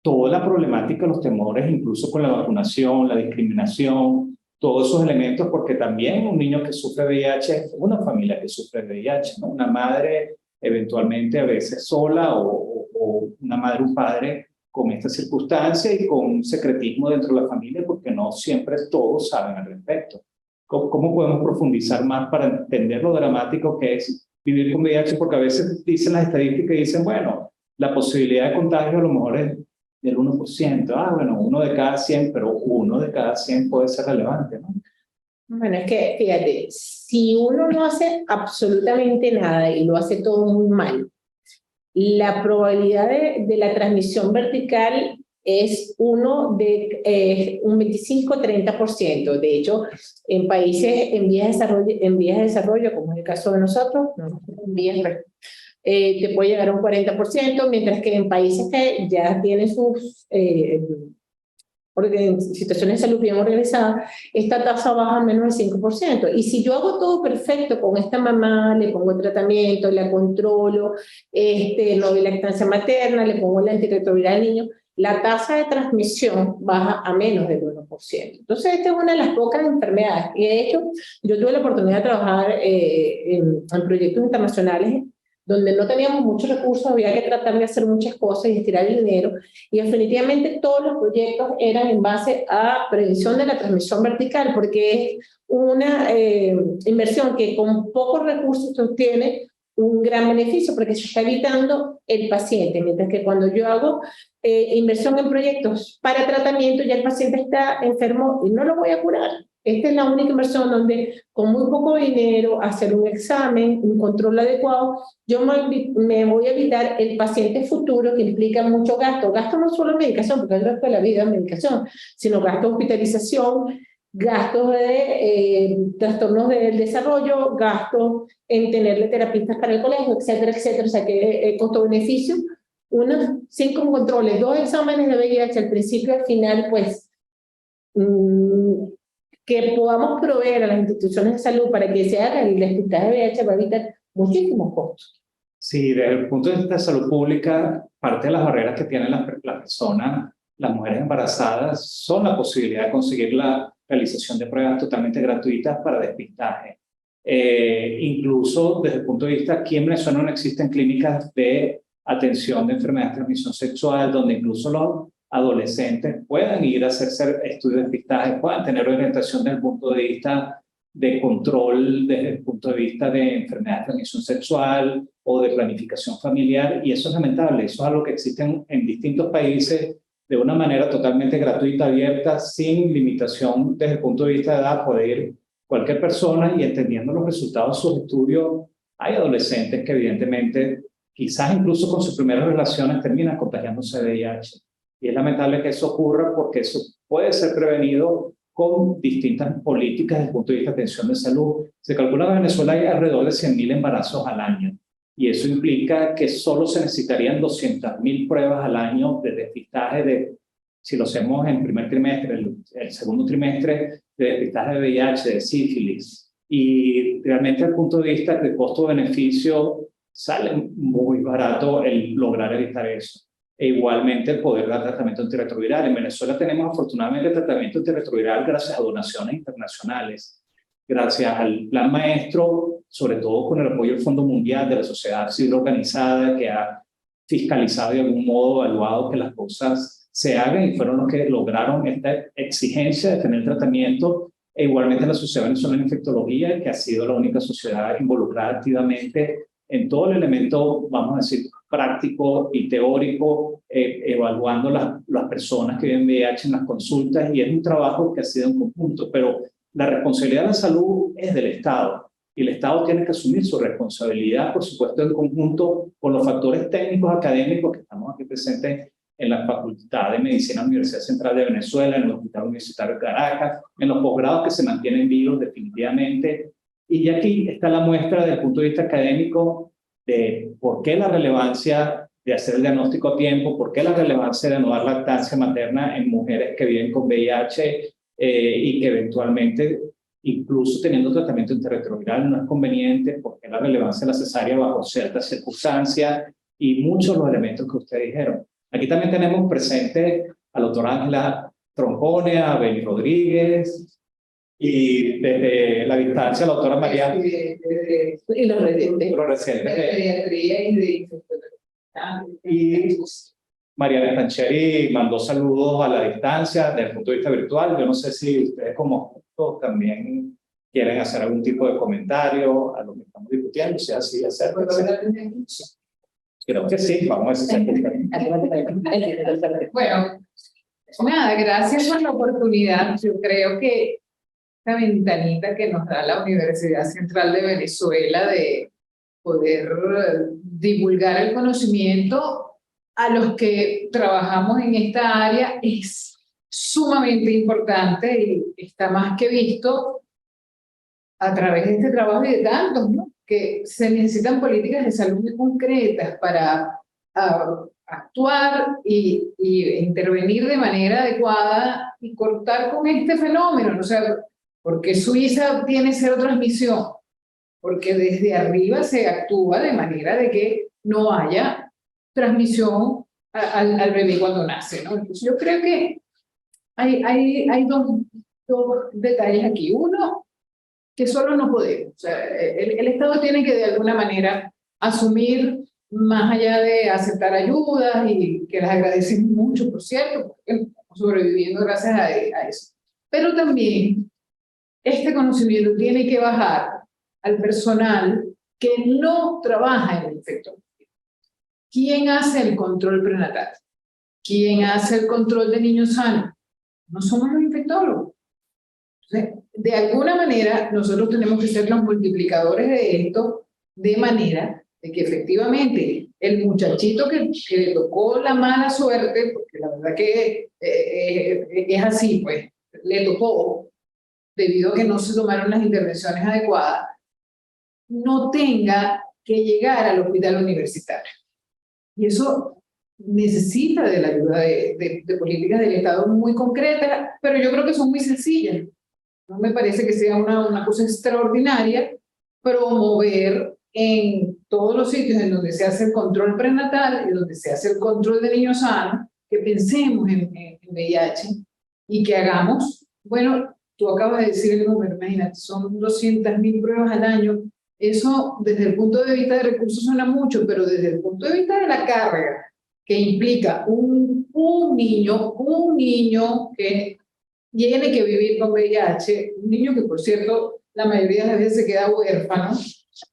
toda la problemática, los temores, incluso con la vacunación, la discriminación, todos esos elementos, porque también un niño que sufre VIH es una familia que sufre VIH, ¿no? Una madre eventualmente a veces sola o una madre o un padre con esta circunstancia y con un secretismo dentro de la familia porque no siempre todos saben al respecto. ¿Cómo podemos profundizar más para entender lo dramático que es vivir con VIH? Porque a veces dicen las estadísticas y dicen, bueno, la posibilidad de contagio a lo mejor es del 1%. Ah, bueno, 1 de cada 100, pero 1 de cada 100 puede ser relevante, ¿no? Bueno, es que, fíjate, si uno no hace absolutamente nada y lo hace todo muy mal, la probabilidad de la transmisión vertical es un 25-30%. De hecho, en países en vías de desarrollo, como es el caso de nosotros, te puede llegar a un 40%, mientras que en países que ya tienen sus situaciones de salud bien organizadas, esta tasa baja a menos del 5%. Y si yo hago todo perfecto con esta mamá, le pongo el tratamiento, la controlo, no doy lactancia materna, le pongo el antirretroviral al niño, la tasa de transmisión baja a menos del 1%. Entonces, esta es una de las pocas enfermedades. Y de hecho, yo tuve la oportunidad de trabajar en proyectos internacionales donde no teníamos muchos recursos, había que tratar de hacer muchas cosas y estirar el dinero, y definitivamente todos los proyectos eran en base a prevención de la transmisión vertical, porque es una inversión que con pocos recursos obtiene un gran beneficio, porque se está evitando el paciente, mientras que cuando yo hago inversión en proyectos para tratamiento, ya el paciente está enfermo y no lo voy a curar. Esta es la única inversión donde con muy poco dinero, hacer un examen, un control adecuado, yo me voy a evitar el paciente futuro que implica mucho gasto. Gasto no solo en medicación, porque el resto de la vida es medicación, sino gasto de hospitalización, gastos de trastornos del desarrollo, gastos en tenerle terapistas para el colegio, etcétera, etcétera. O sea que costo-beneficio, unos 5 controles, 2 exámenes de VIH al principio y al final, pues que podamos proveer a las instituciones de salud para que se haga el despistaje de VIH va a evitar muchísimos costos. Sí, desde el punto de vista de salud pública, parte de las barreras que tienen las personas, las mujeres embarazadas, son la posibilidad de conseguir la realización de pruebas totalmente gratuitas para despistaje. Incluso desde el punto de vista, aquí en Venezuela no existen clínicas de atención de enfermedades de transmisión sexual, donde incluso los adolescentes puedan ir a hacerse estudios de despistaje, puedan tener orientación desde el punto de vista de control desde el punto de vista de enfermedad de transmisión sexual o de planificación familiar, y eso es lamentable. Eso es algo que existe en distintos países de una manera totalmente gratuita, abierta, sin limitación desde el punto de vista de edad, puede ir cualquier persona, y entendiendo los resultados de sus estudios, hay adolescentes que evidentemente, quizás incluso con sus primeras relaciones, terminan contagiándose de VIH. Y es lamentable que eso ocurra porque eso puede ser prevenido con distintas políticas desde el punto de vista de atención de salud. Se calcula que en Venezuela hay alrededor de 100.000 embarazos al año. Y eso implica que solo se necesitarían 200.000 pruebas al año de despistaje de, si lo hacemos en primer trimestre, el segundo trimestre, de despistaje de VIH, de sífilis. Y realmente desde el punto de vista de costo-beneficio sale muy barato el lograr evitar eso. E igualmente el poder dar tratamiento antirretroviral. En Venezuela tenemos afortunadamente tratamiento antirretroviral gracias a donaciones internacionales, gracias al Plan Maestro, sobre todo con el apoyo del Fondo Mundial, de la sociedad civil organizada, que ha fiscalizado y de algún modo evaluado que las cosas se hagan, y fueron los que lograron esta exigencia de tener tratamiento. E igualmente la Sociedad Venezolana de Infectología, que ha sido la única sociedad involucrada activamente en todo el elemento, vamos a decir, práctico y teórico, evaluando las personas que viven VIH en las consultas, y es un trabajo que ha sido en conjunto, pero la responsabilidad de la salud es del Estado, y el Estado tiene que asumir su responsabilidad, por supuesto, en conjunto con los factores técnicos académicos que estamos aquí presentes en la Facultad de Medicina de la Universidad Central de Venezuela, en el Hospital Universitario de Caracas, en los posgrados que se mantienen vivos definitivamente. Y aquí está la muestra desde el punto de vista académico de por qué la relevancia de hacer el diagnóstico a tiempo, por qué la relevancia de no dar lactancia materna en mujeres que viven con VIH y que eventualmente, incluso teniendo tratamiento antirretroviral, no es conveniente, por qué la relevancia de la cesárea bajo ciertas circunstancias y muchos de los elementos que ustedes dijeron. Aquí también tenemos presente a la doctora Ángela Troncone, a Beli Rodríguez, y desde la distancia la doctora María. Y los recientes. Y Mariana Rancheri mandó saludos a la distancia desde el punto de vista virtual. Yo no sé si ustedes como también quieren hacer algún tipo de comentario a lo que estamos discutiendo, si así hacerlo. Creo que sí, vamos a Bueno, nada, gracias por la oportunidad. Yo creo que esta ventanita que nos da la Universidad Central de Venezuela de poder divulgar el conocimiento a los que trabajamos en esta área es sumamente importante y está más que visto a través de este trabajo y de tantos, ¿no? Que se necesitan políticas de salud muy concretas para actuar y intervenir de manera adecuada y cortar con este fenómeno. O sea, porque Suiza tiene cero transmisión, porque desde arriba se actúa de manera de que no haya transmisión al bebé cuando nace, ¿no? Entonces yo creo que hay dos detalles aquí. Uno, que solo no podemos. O sea, el Estado tiene que de alguna manera asumir, más allá de aceptar ayudas, y que las agradecemos mucho, por cierto, porque estamos sobreviviendo gracias a eso. Pero también este conocimiento tiene que bajar al personal que no trabaja en el infectología. ¿Quién hace el control prenatal? ¿Quién hace el control de niños sanos? No somos los infectólogos. Entonces, de alguna manera, nosotros tenemos que ser los multiplicadores de esto, de manera de que efectivamente el muchachito que le tocó la mala suerte, porque la verdad que es así, pues, le tocó, debido a que no se tomaron las intervenciones adecuadas, no tenga que llegar al hospital universitario. Y eso necesita de la ayuda de políticas del Estado muy concretas, pero yo creo que son muy sencillas. No me parece que sea una cosa extraordinaria promover en todos los sitios en donde se hace el control prenatal y donde se hace el control de niños sanos, que pensemos en VIH y que hagamos, bueno, tú acabas de decir el número, imagínate, son 200.000 pruebas al año. Eso desde el punto de vista de recursos suena mucho, pero desde el punto de vista de la carga que implica un niño que tiene que vivir con VIH, un niño que, por cierto, la mayoría de las veces se queda huérfano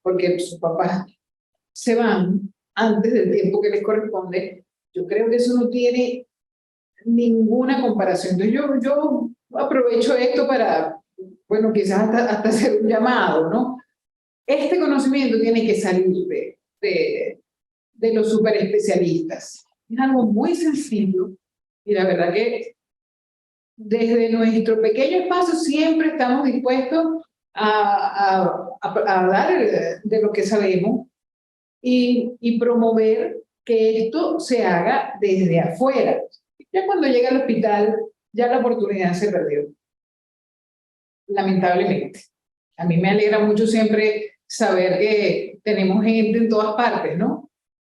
porque sus papás se van antes del tiempo que les corresponde. Yo creo que eso no tiene ninguna comparación. Entonces yo aprovecho esto para, bueno, quizás hasta hacer un llamado, ¿no? Este conocimiento tiene que salir de los super especialistas. Es algo muy sencillo y la verdad que desde nuestro pequeño espacio siempre estamos dispuestos a dar de lo que sabemos y promover que esto se haga desde afuera. Ya cuando llega al hospital, ya la oportunidad se perdió, lamentablemente. A mí me alegra mucho siempre saber que tenemos gente en todas partes, ¿no?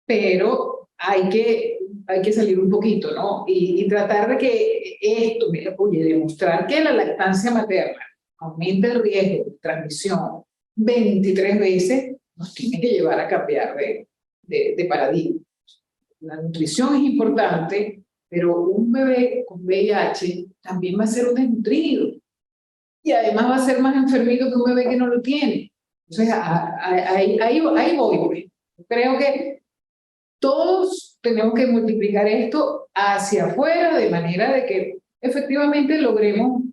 Pero hay que salir un poquito, ¿no? Y tratar de que esto, mira, oye, demostrar que la lactancia materna aumenta el riesgo de transmisión 23 veces, nos tiene que llevar a cambiar de paradigma. La nutrición es importante, pero un bebé con VIH también va a ser un desnutrido y además va a ser más enfermito que un bebé que no lo tiene. Entonces, ahí voy, pues. Creo que todos tenemos que multiplicar esto hacia afuera de manera de que efectivamente logremos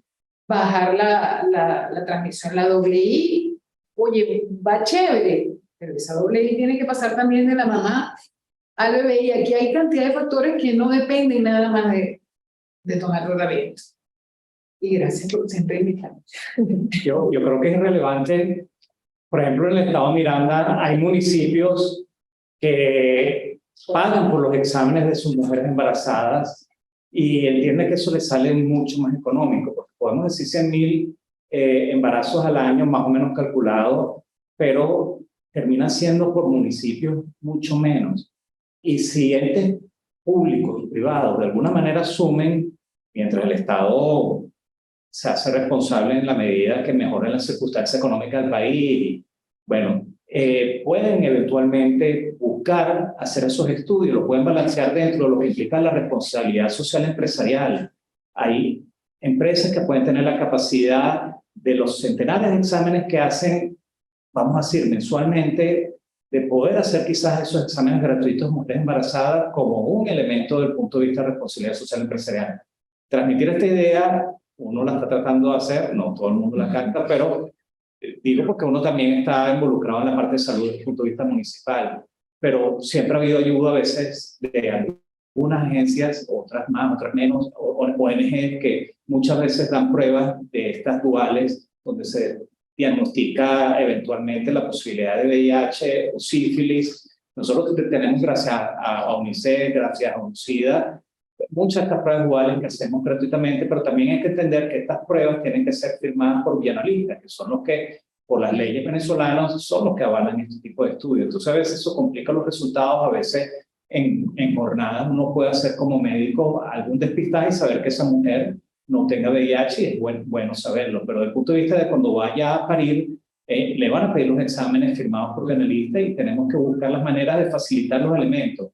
bajar la transmisión. La doble I, oye, va chévere, pero esa doble I tiene que pasar también de la mamá al bebé y aquí hay cantidad de factores que no dependen nada más de tomar tratamiento. Y gracias por siempre invitarme. Yo creo que es relevante, por ejemplo, en el estado Miranda hay municipios que pagan por los exámenes de sus mujeres embarazadas y entienden que eso les sale mucho más económico, porque podemos decir 100.000 embarazos al año, más o menos calculado, pero termina siendo por municipios mucho menos. Y si entes públicos y privados de alguna manera asumen, mientras el Estado se hace responsable en la medida que mejoren las circunstancias económicas del país, bueno, pueden eventualmente buscar hacer esos estudios, lo pueden balancear dentro de lo que implica la responsabilidad social empresarial. Hay empresas que pueden tener la capacidad de los centenares de exámenes que hacen, vamos a decir, mensualmente, de poder hacer quizás esos exámenes gratuitos de mujeres embarazadas como un elemento del punto de vista de responsabilidad social empresarial. Transmitir esta idea, uno la está tratando de hacer, no todo el mundo la capta, pero digo porque uno también está involucrado en la parte de salud desde el punto de vista municipal, pero siempre ha habido ayuda a veces de algunas agencias, otras más, otras menos, ONG que muchas veces dan pruebas de estas duales donde se diagnostica eventualmente la posibilidad de VIH o sífilis. Nosotros tenemos, gracias a UNICEF, gracias a UNCIDA, muchas de estas pruebas duales que hacemos gratuitamente, pero también hay que entender que estas pruebas tienen que ser firmadas por bienalistas, que son los que, por las leyes venezolanas, son los que avalan este tipo de estudios. Entonces, a veces eso complica los resultados, a veces en jornadas uno puede hacer como médico algún despistaje y saber que esa mujer no tenga VIH, y es bueno saberlo, pero desde el punto de vista de cuando vaya a parir, le van a pedir los exámenes firmados por bienalistas y tenemos que buscar las maneras de facilitar los elementos.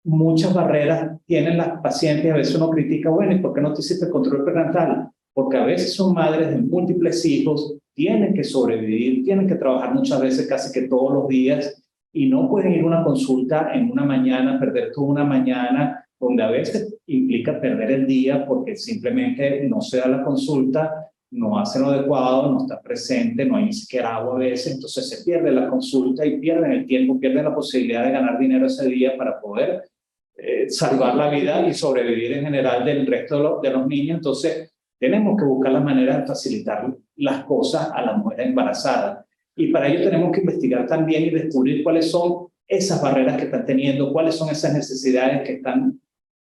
Muchas barreras tienen las pacientes, a veces uno critica, bueno, ¿y por qué no te hiciste el control prenatal? Porque a veces son madres de múltiples hijos, tienen que sobrevivir, tienen que trabajar muchas veces, casi que todos los días, y no pueden ir a una consulta en una mañana, perder toda una mañana, donde a veces implica perder el día porque simplemente no se da la consulta, no hace lo adecuado, no está presente, no hay ni siquiera agua a veces, entonces se pierde la consulta y pierden el tiempo, pierden la posibilidad de ganar dinero ese día para poder salvar la vida y sobrevivir en general del resto de los niños. Entonces tenemos que buscar la manera de facilitar las cosas a las mujeres embarazadas y para ello tenemos que investigar también y descubrir cuáles son esas barreras que están teniendo, cuáles son esas necesidades que están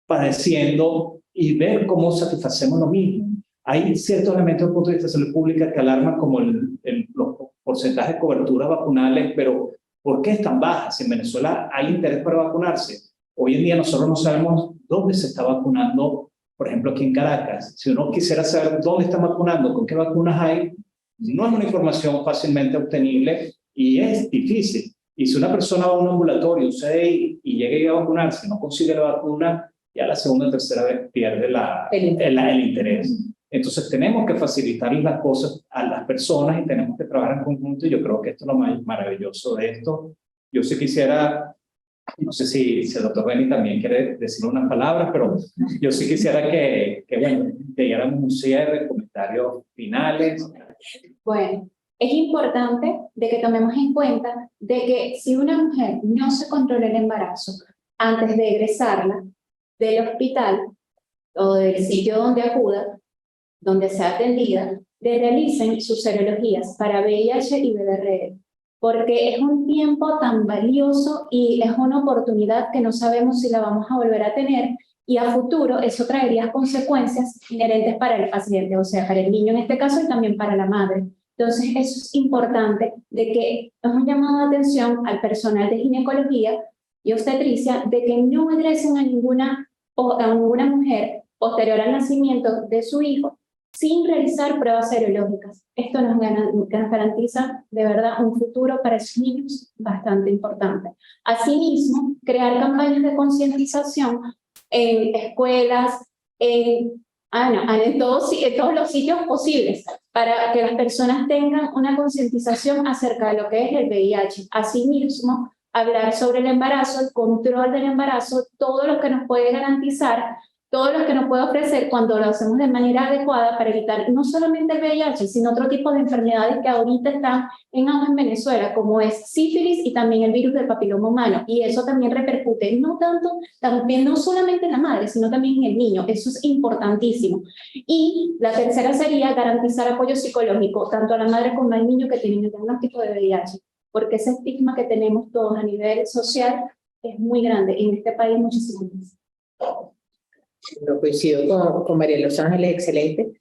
padeciendo y ver cómo satisfacemos lo mismo. Hay ciertos elementos desde el punto de vista de salud pública que alarman como los porcentajes de cobertura vacunales, pero ¿por qué están bajas? Si en Venezuela hay interés para vacunarse. Hoy en día nosotros no sabemos dónde se está vacunando, por ejemplo aquí en Caracas. Si uno quisiera saber dónde están vacunando, con qué vacunas hay, no es una información fácilmente obtenible y es difícil. Y si una persona va a un ambulatorio, un CDI, y llega a vacunarse y no consigue la vacuna, ya la segunda o tercera vez pierde el interés. Entonces tenemos que facilitar las cosas a las personas y tenemos que trabajar en conjunto, y yo creo que esto es lo más maravilloso de esto. Yo sí quisiera, no sé si el doctor Beni también quiere decir unas palabras, pero yo sí quisiera que bueno, llegáramos a un cierre, comentarios finales. Bueno, es importante de que tomemos en cuenta de que si una mujer no se controla el embarazo antes de egresarla del hospital o del sitio donde acuda, donde sea atendida, le realicen sus serologías para VIH y VRE, porque es un tiempo tan valioso y es una oportunidad que no sabemos si la vamos a volver a tener, y a futuro eso traería consecuencias inherentes para el paciente, o sea, para el niño en este caso y también para la madre. Entonces, eso es importante, de que es un llamado de atención al personal de ginecología y obstetricia de que no ingresen a ninguna mujer posterior al nacimiento de su hijo sin realizar pruebas serológicas. Esto nos garantiza de verdad un futuro para esos niños bastante importante. Asimismo, crear campañas de concientización en escuelas, en todos los sitios posibles, para que las personas tengan una concientización acerca de lo que es el VIH. Asimismo, hablar sobre el embarazo, el control del embarazo, todo lo que nos puede garantizar, todo lo que nos puede ofrecer cuando lo hacemos de manera adecuada para evitar no solamente el VIH, sino otro tipo de enfermedades que ahorita están en auge en Venezuela, como es sífilis y también el virus del papiloma humano. Y eso también repercute también no solamente en la madre, sino también en el niño. Eso es importantísimo. Y la tercera sería garantizar apoyo psicológico, tanto a la madre como al niño que tienen el diagnóstico de VIH, porque ese estigma que tenemos todos a nivel social es muy grande. En este país muchísimo más. No coincido con María Los Ángeles, excelente.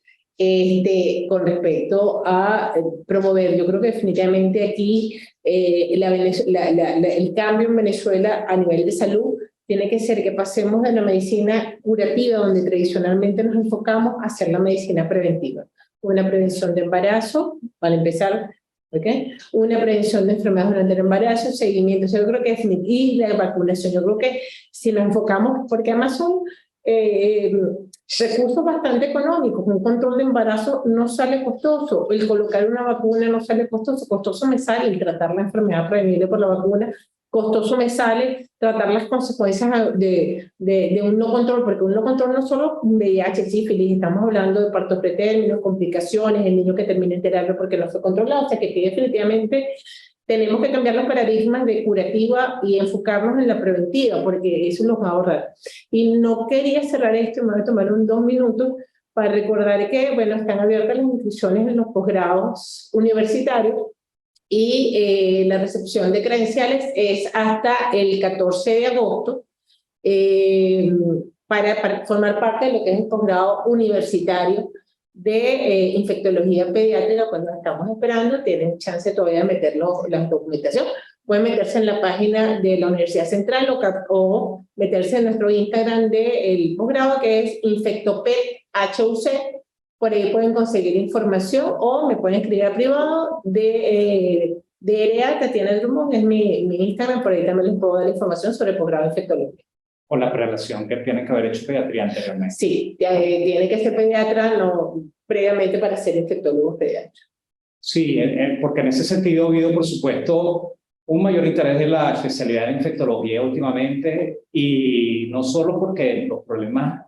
Con respecto a promover, yo creo que definitivamente aquí el cambio en Venezuela a nivel de salud tiene que ser que pasemos de la medicina curativa, donde tradicionalmente nos enfocamos, a hacer la medicina preventiva. Una prevención de embarazo, para empezar, ¿okay? Una prevención de enfermedades durante el embarazo, seguimiento. Yo creo que y la vacunación. Yo creo que si nos enfocamos, porque además son recursos bastante económicos. Un control de embarazo no sale costoso, el colocar una vacuna no sale costoso me sale el tratar la enfermedad prevenible por la vacuna, costoso me sale tratar las consecuencias de un no control, porque un no control no solo VIH, sífilis, estamos hablando de parto pretérmino, complicaciones, el niño que termina en terapia porque no fue controlado, o sea que definitivamente tenemos que cambiar los paradigmas de curativa y enfocarnos en la preventiva, porque eso nos va a ahorrar. Y no quería cerrar esto, me voy a tomar 2 minutos para recordar que, bueno, están abiertas las inscripciones en los posgrados universitarios y la recepción de credenciales es hasta el 14 de agosto para formar parte de lo que es el posgrado universitario de infectología pediátrica. Cuando estamos esperando, tienen chance todavía de meter la documentación. Pueden meterse en la página de la Universidad Central o meterse en nuestro Instagram del posgrado, que es InfectoPedHUC. Por ahí pueden conseguir información o me pueden escribir a privado de EREA, Tatiana Drummond, es mi Instagram. Por ahí también les puedo dar información sobre el posgrado de infectología. O la prelación que tiene que haber hecho pediatría anteriormente. Sí, tiene que ser pediatra previamente para ser infectólogo pediatra. Sí, porque en ese sentido ha habido, por supuesto, un mayor interés de la especialidad de infectología últimamente, y no solo porque los problemas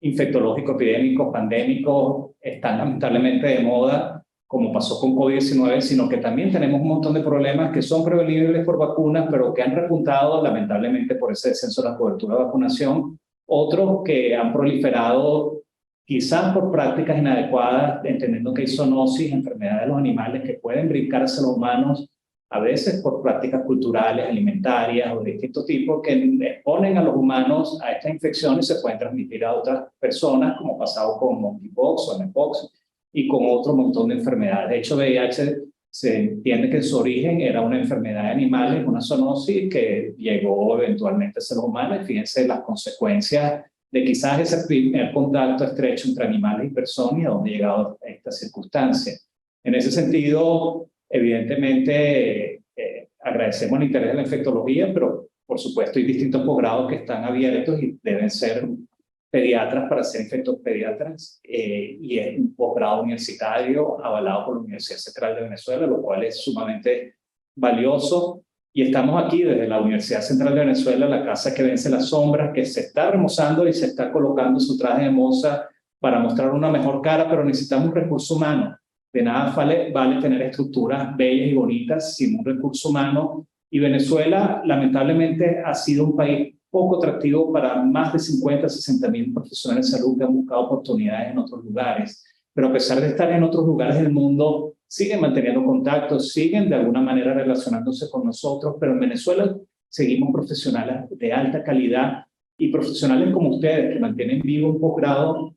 infectológicos, epidémicos, pandémicos están lamentablemente de moda, como pasó con COVID-19, sino que también tenemos un montón de problemas que son prevenibles por vacunas, pero que han repuntado lamentablemente por ese descenso de la cobertura de vacunación. Otros que han proliferado quizás por prácticas inadecuadas, entendiendo que hay zoonosis, enfermedades de los animales que pueden brincar hacia los humanos, a veces por prácticas culturales, alimentarias o de distintos tipos, que exponen a los humanos a estas infecciones y se pueden transmitir a otras personas, como pasado con monkeypox o mpox, y con otro montón de enfermedades. De hecho, VIH se entiende que en su origen era una enfermedad de animales, una zoonosis que llegó eventualmente a ser humana, y fíjense las consecuencias de quizás ese primer contacto estrecho entre animales y personas, y a dónde ha llegado a esta circunstancia. En ese sentido, evidentemente, agradecemos el interés de la infectología, pero por supuesto hay distintos posgrados que están abiertos y deben ser pediatras para ser infectopediatras y es un posgrado universitario avalado por la Universidad Central de Venezuela, lo cual es sumamente valioso. Y estamos aquí desde la Universidad Central de Venezuela, la casa que vence las sombras, que se está remozando y se está colocando su traje de moza para mostrar una mejor cara, pero necesitamos un recurso humano. De nada vale tener estructuras bellas y bonitas sin un recurso humano. Y Venezuela, lamentablemente, ha sido un país poco atractivo para más de 50, 60 mil profesionales de salud que han buscado oportunidades en otros lugares. Pero a pesar de estar en otros lugares del mundo, siguen manteniendo contactos, siguen de alguna manera relacionándose con nosotros, pero en Venezuela seguimos profesionales de alta calidad y profesionales como ustedes que mantienen vivo un posgrado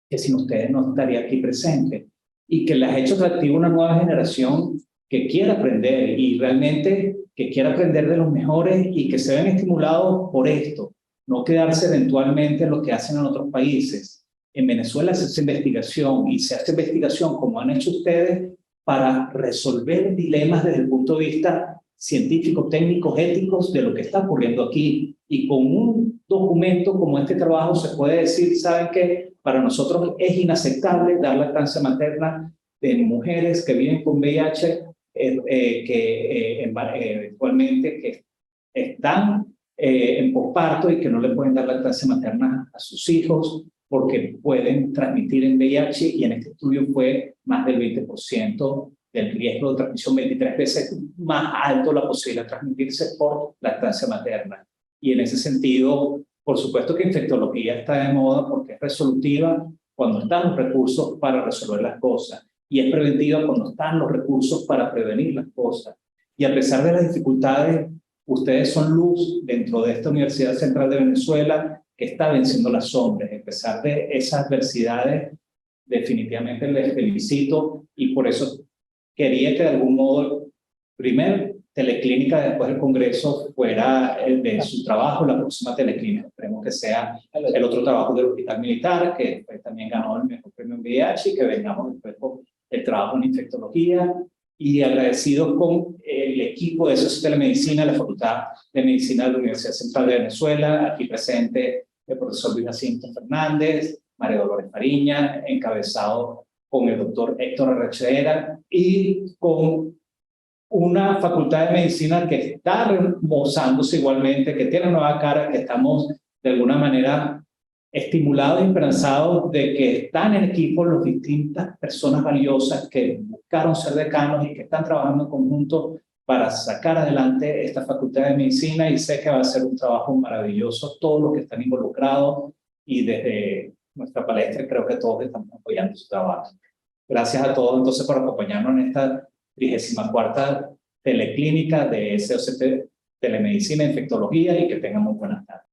que sin ustedes no estaría aquí presente y que les ha hecho atractivo una nueva generación que quiera aprender y realmente que quiera aprender de los mejores y que se ven estimulados por esto, no quedarse eventualmente en lo que hacen en otros países. En Venezuela se hace investigación y se hace investigación como han hecho ustedes para resolver dilemas desde el punto de vista científico, técnicos, éticos de lo que está ocurriendo aquí. Y con un documento como este trabajo se puede decir, ¿saben qué? Para nosotros es inaceptable dar lactancia materna de mujeres que viven con VIH, eventualmente que están en posparto y que no le pueden dar lactancia materna a sus hijos porque pueden transmitir en VIH y en este estudio fue más del 20% del riesgo de transmisión, 23 veces más alto la posibilidad de transmitirse por lactancia materna. Y en ese sentido, por supuesto que infectología está de moda porque es resolutiva cuando están los recursos para resolver las cosas y es preventiva cuando están los recursos para prevenir las cosas. Y a pesar de las dificultades, ustedes son luz dentro de esta Universidad Central de Venezuela que está venciendo las sombras. A pesar de esas adversidades, definitivamente les felicito y por eso quería que de algún modo, primero, Teleclínica después del Congreso fuera de su trabajo, la próxima Teleclínica. Esperemos que sea el otro trabajo del Hospital Militar, que después también ganó el mejor premio en VIH y que vengamos después con el trabajo en infectología. Y agradecido con el equipo de Sociotelemedicina, la Facultad de Medicina de la Universidad Central de Venezuela, aquí presente el profesor Luis Jacinto Fernández, María Dolores Fariña, encabezado con el doctor Héctor Arrechedera y con una facultad de medicina que está remozándose igualmente, que tiene nueva cara, que estamos de alguna manera estimulados y esperanzados de que están en equipo las distintas personas valiosas que buscaron ser decanos y que están trabajando en conjunto para sacar adelante esta facultad de medicina y sé que va a ser un trabajo maravilloso, todos los que están involucrados y desde nuestra palestra creo que todos estamos apoyando su trabajo. Gracias a todos entonces por acompañarnos en esta 34ª teleclínica de SOCT Telemedicina e Infectología y que tengan muy buenas tardes.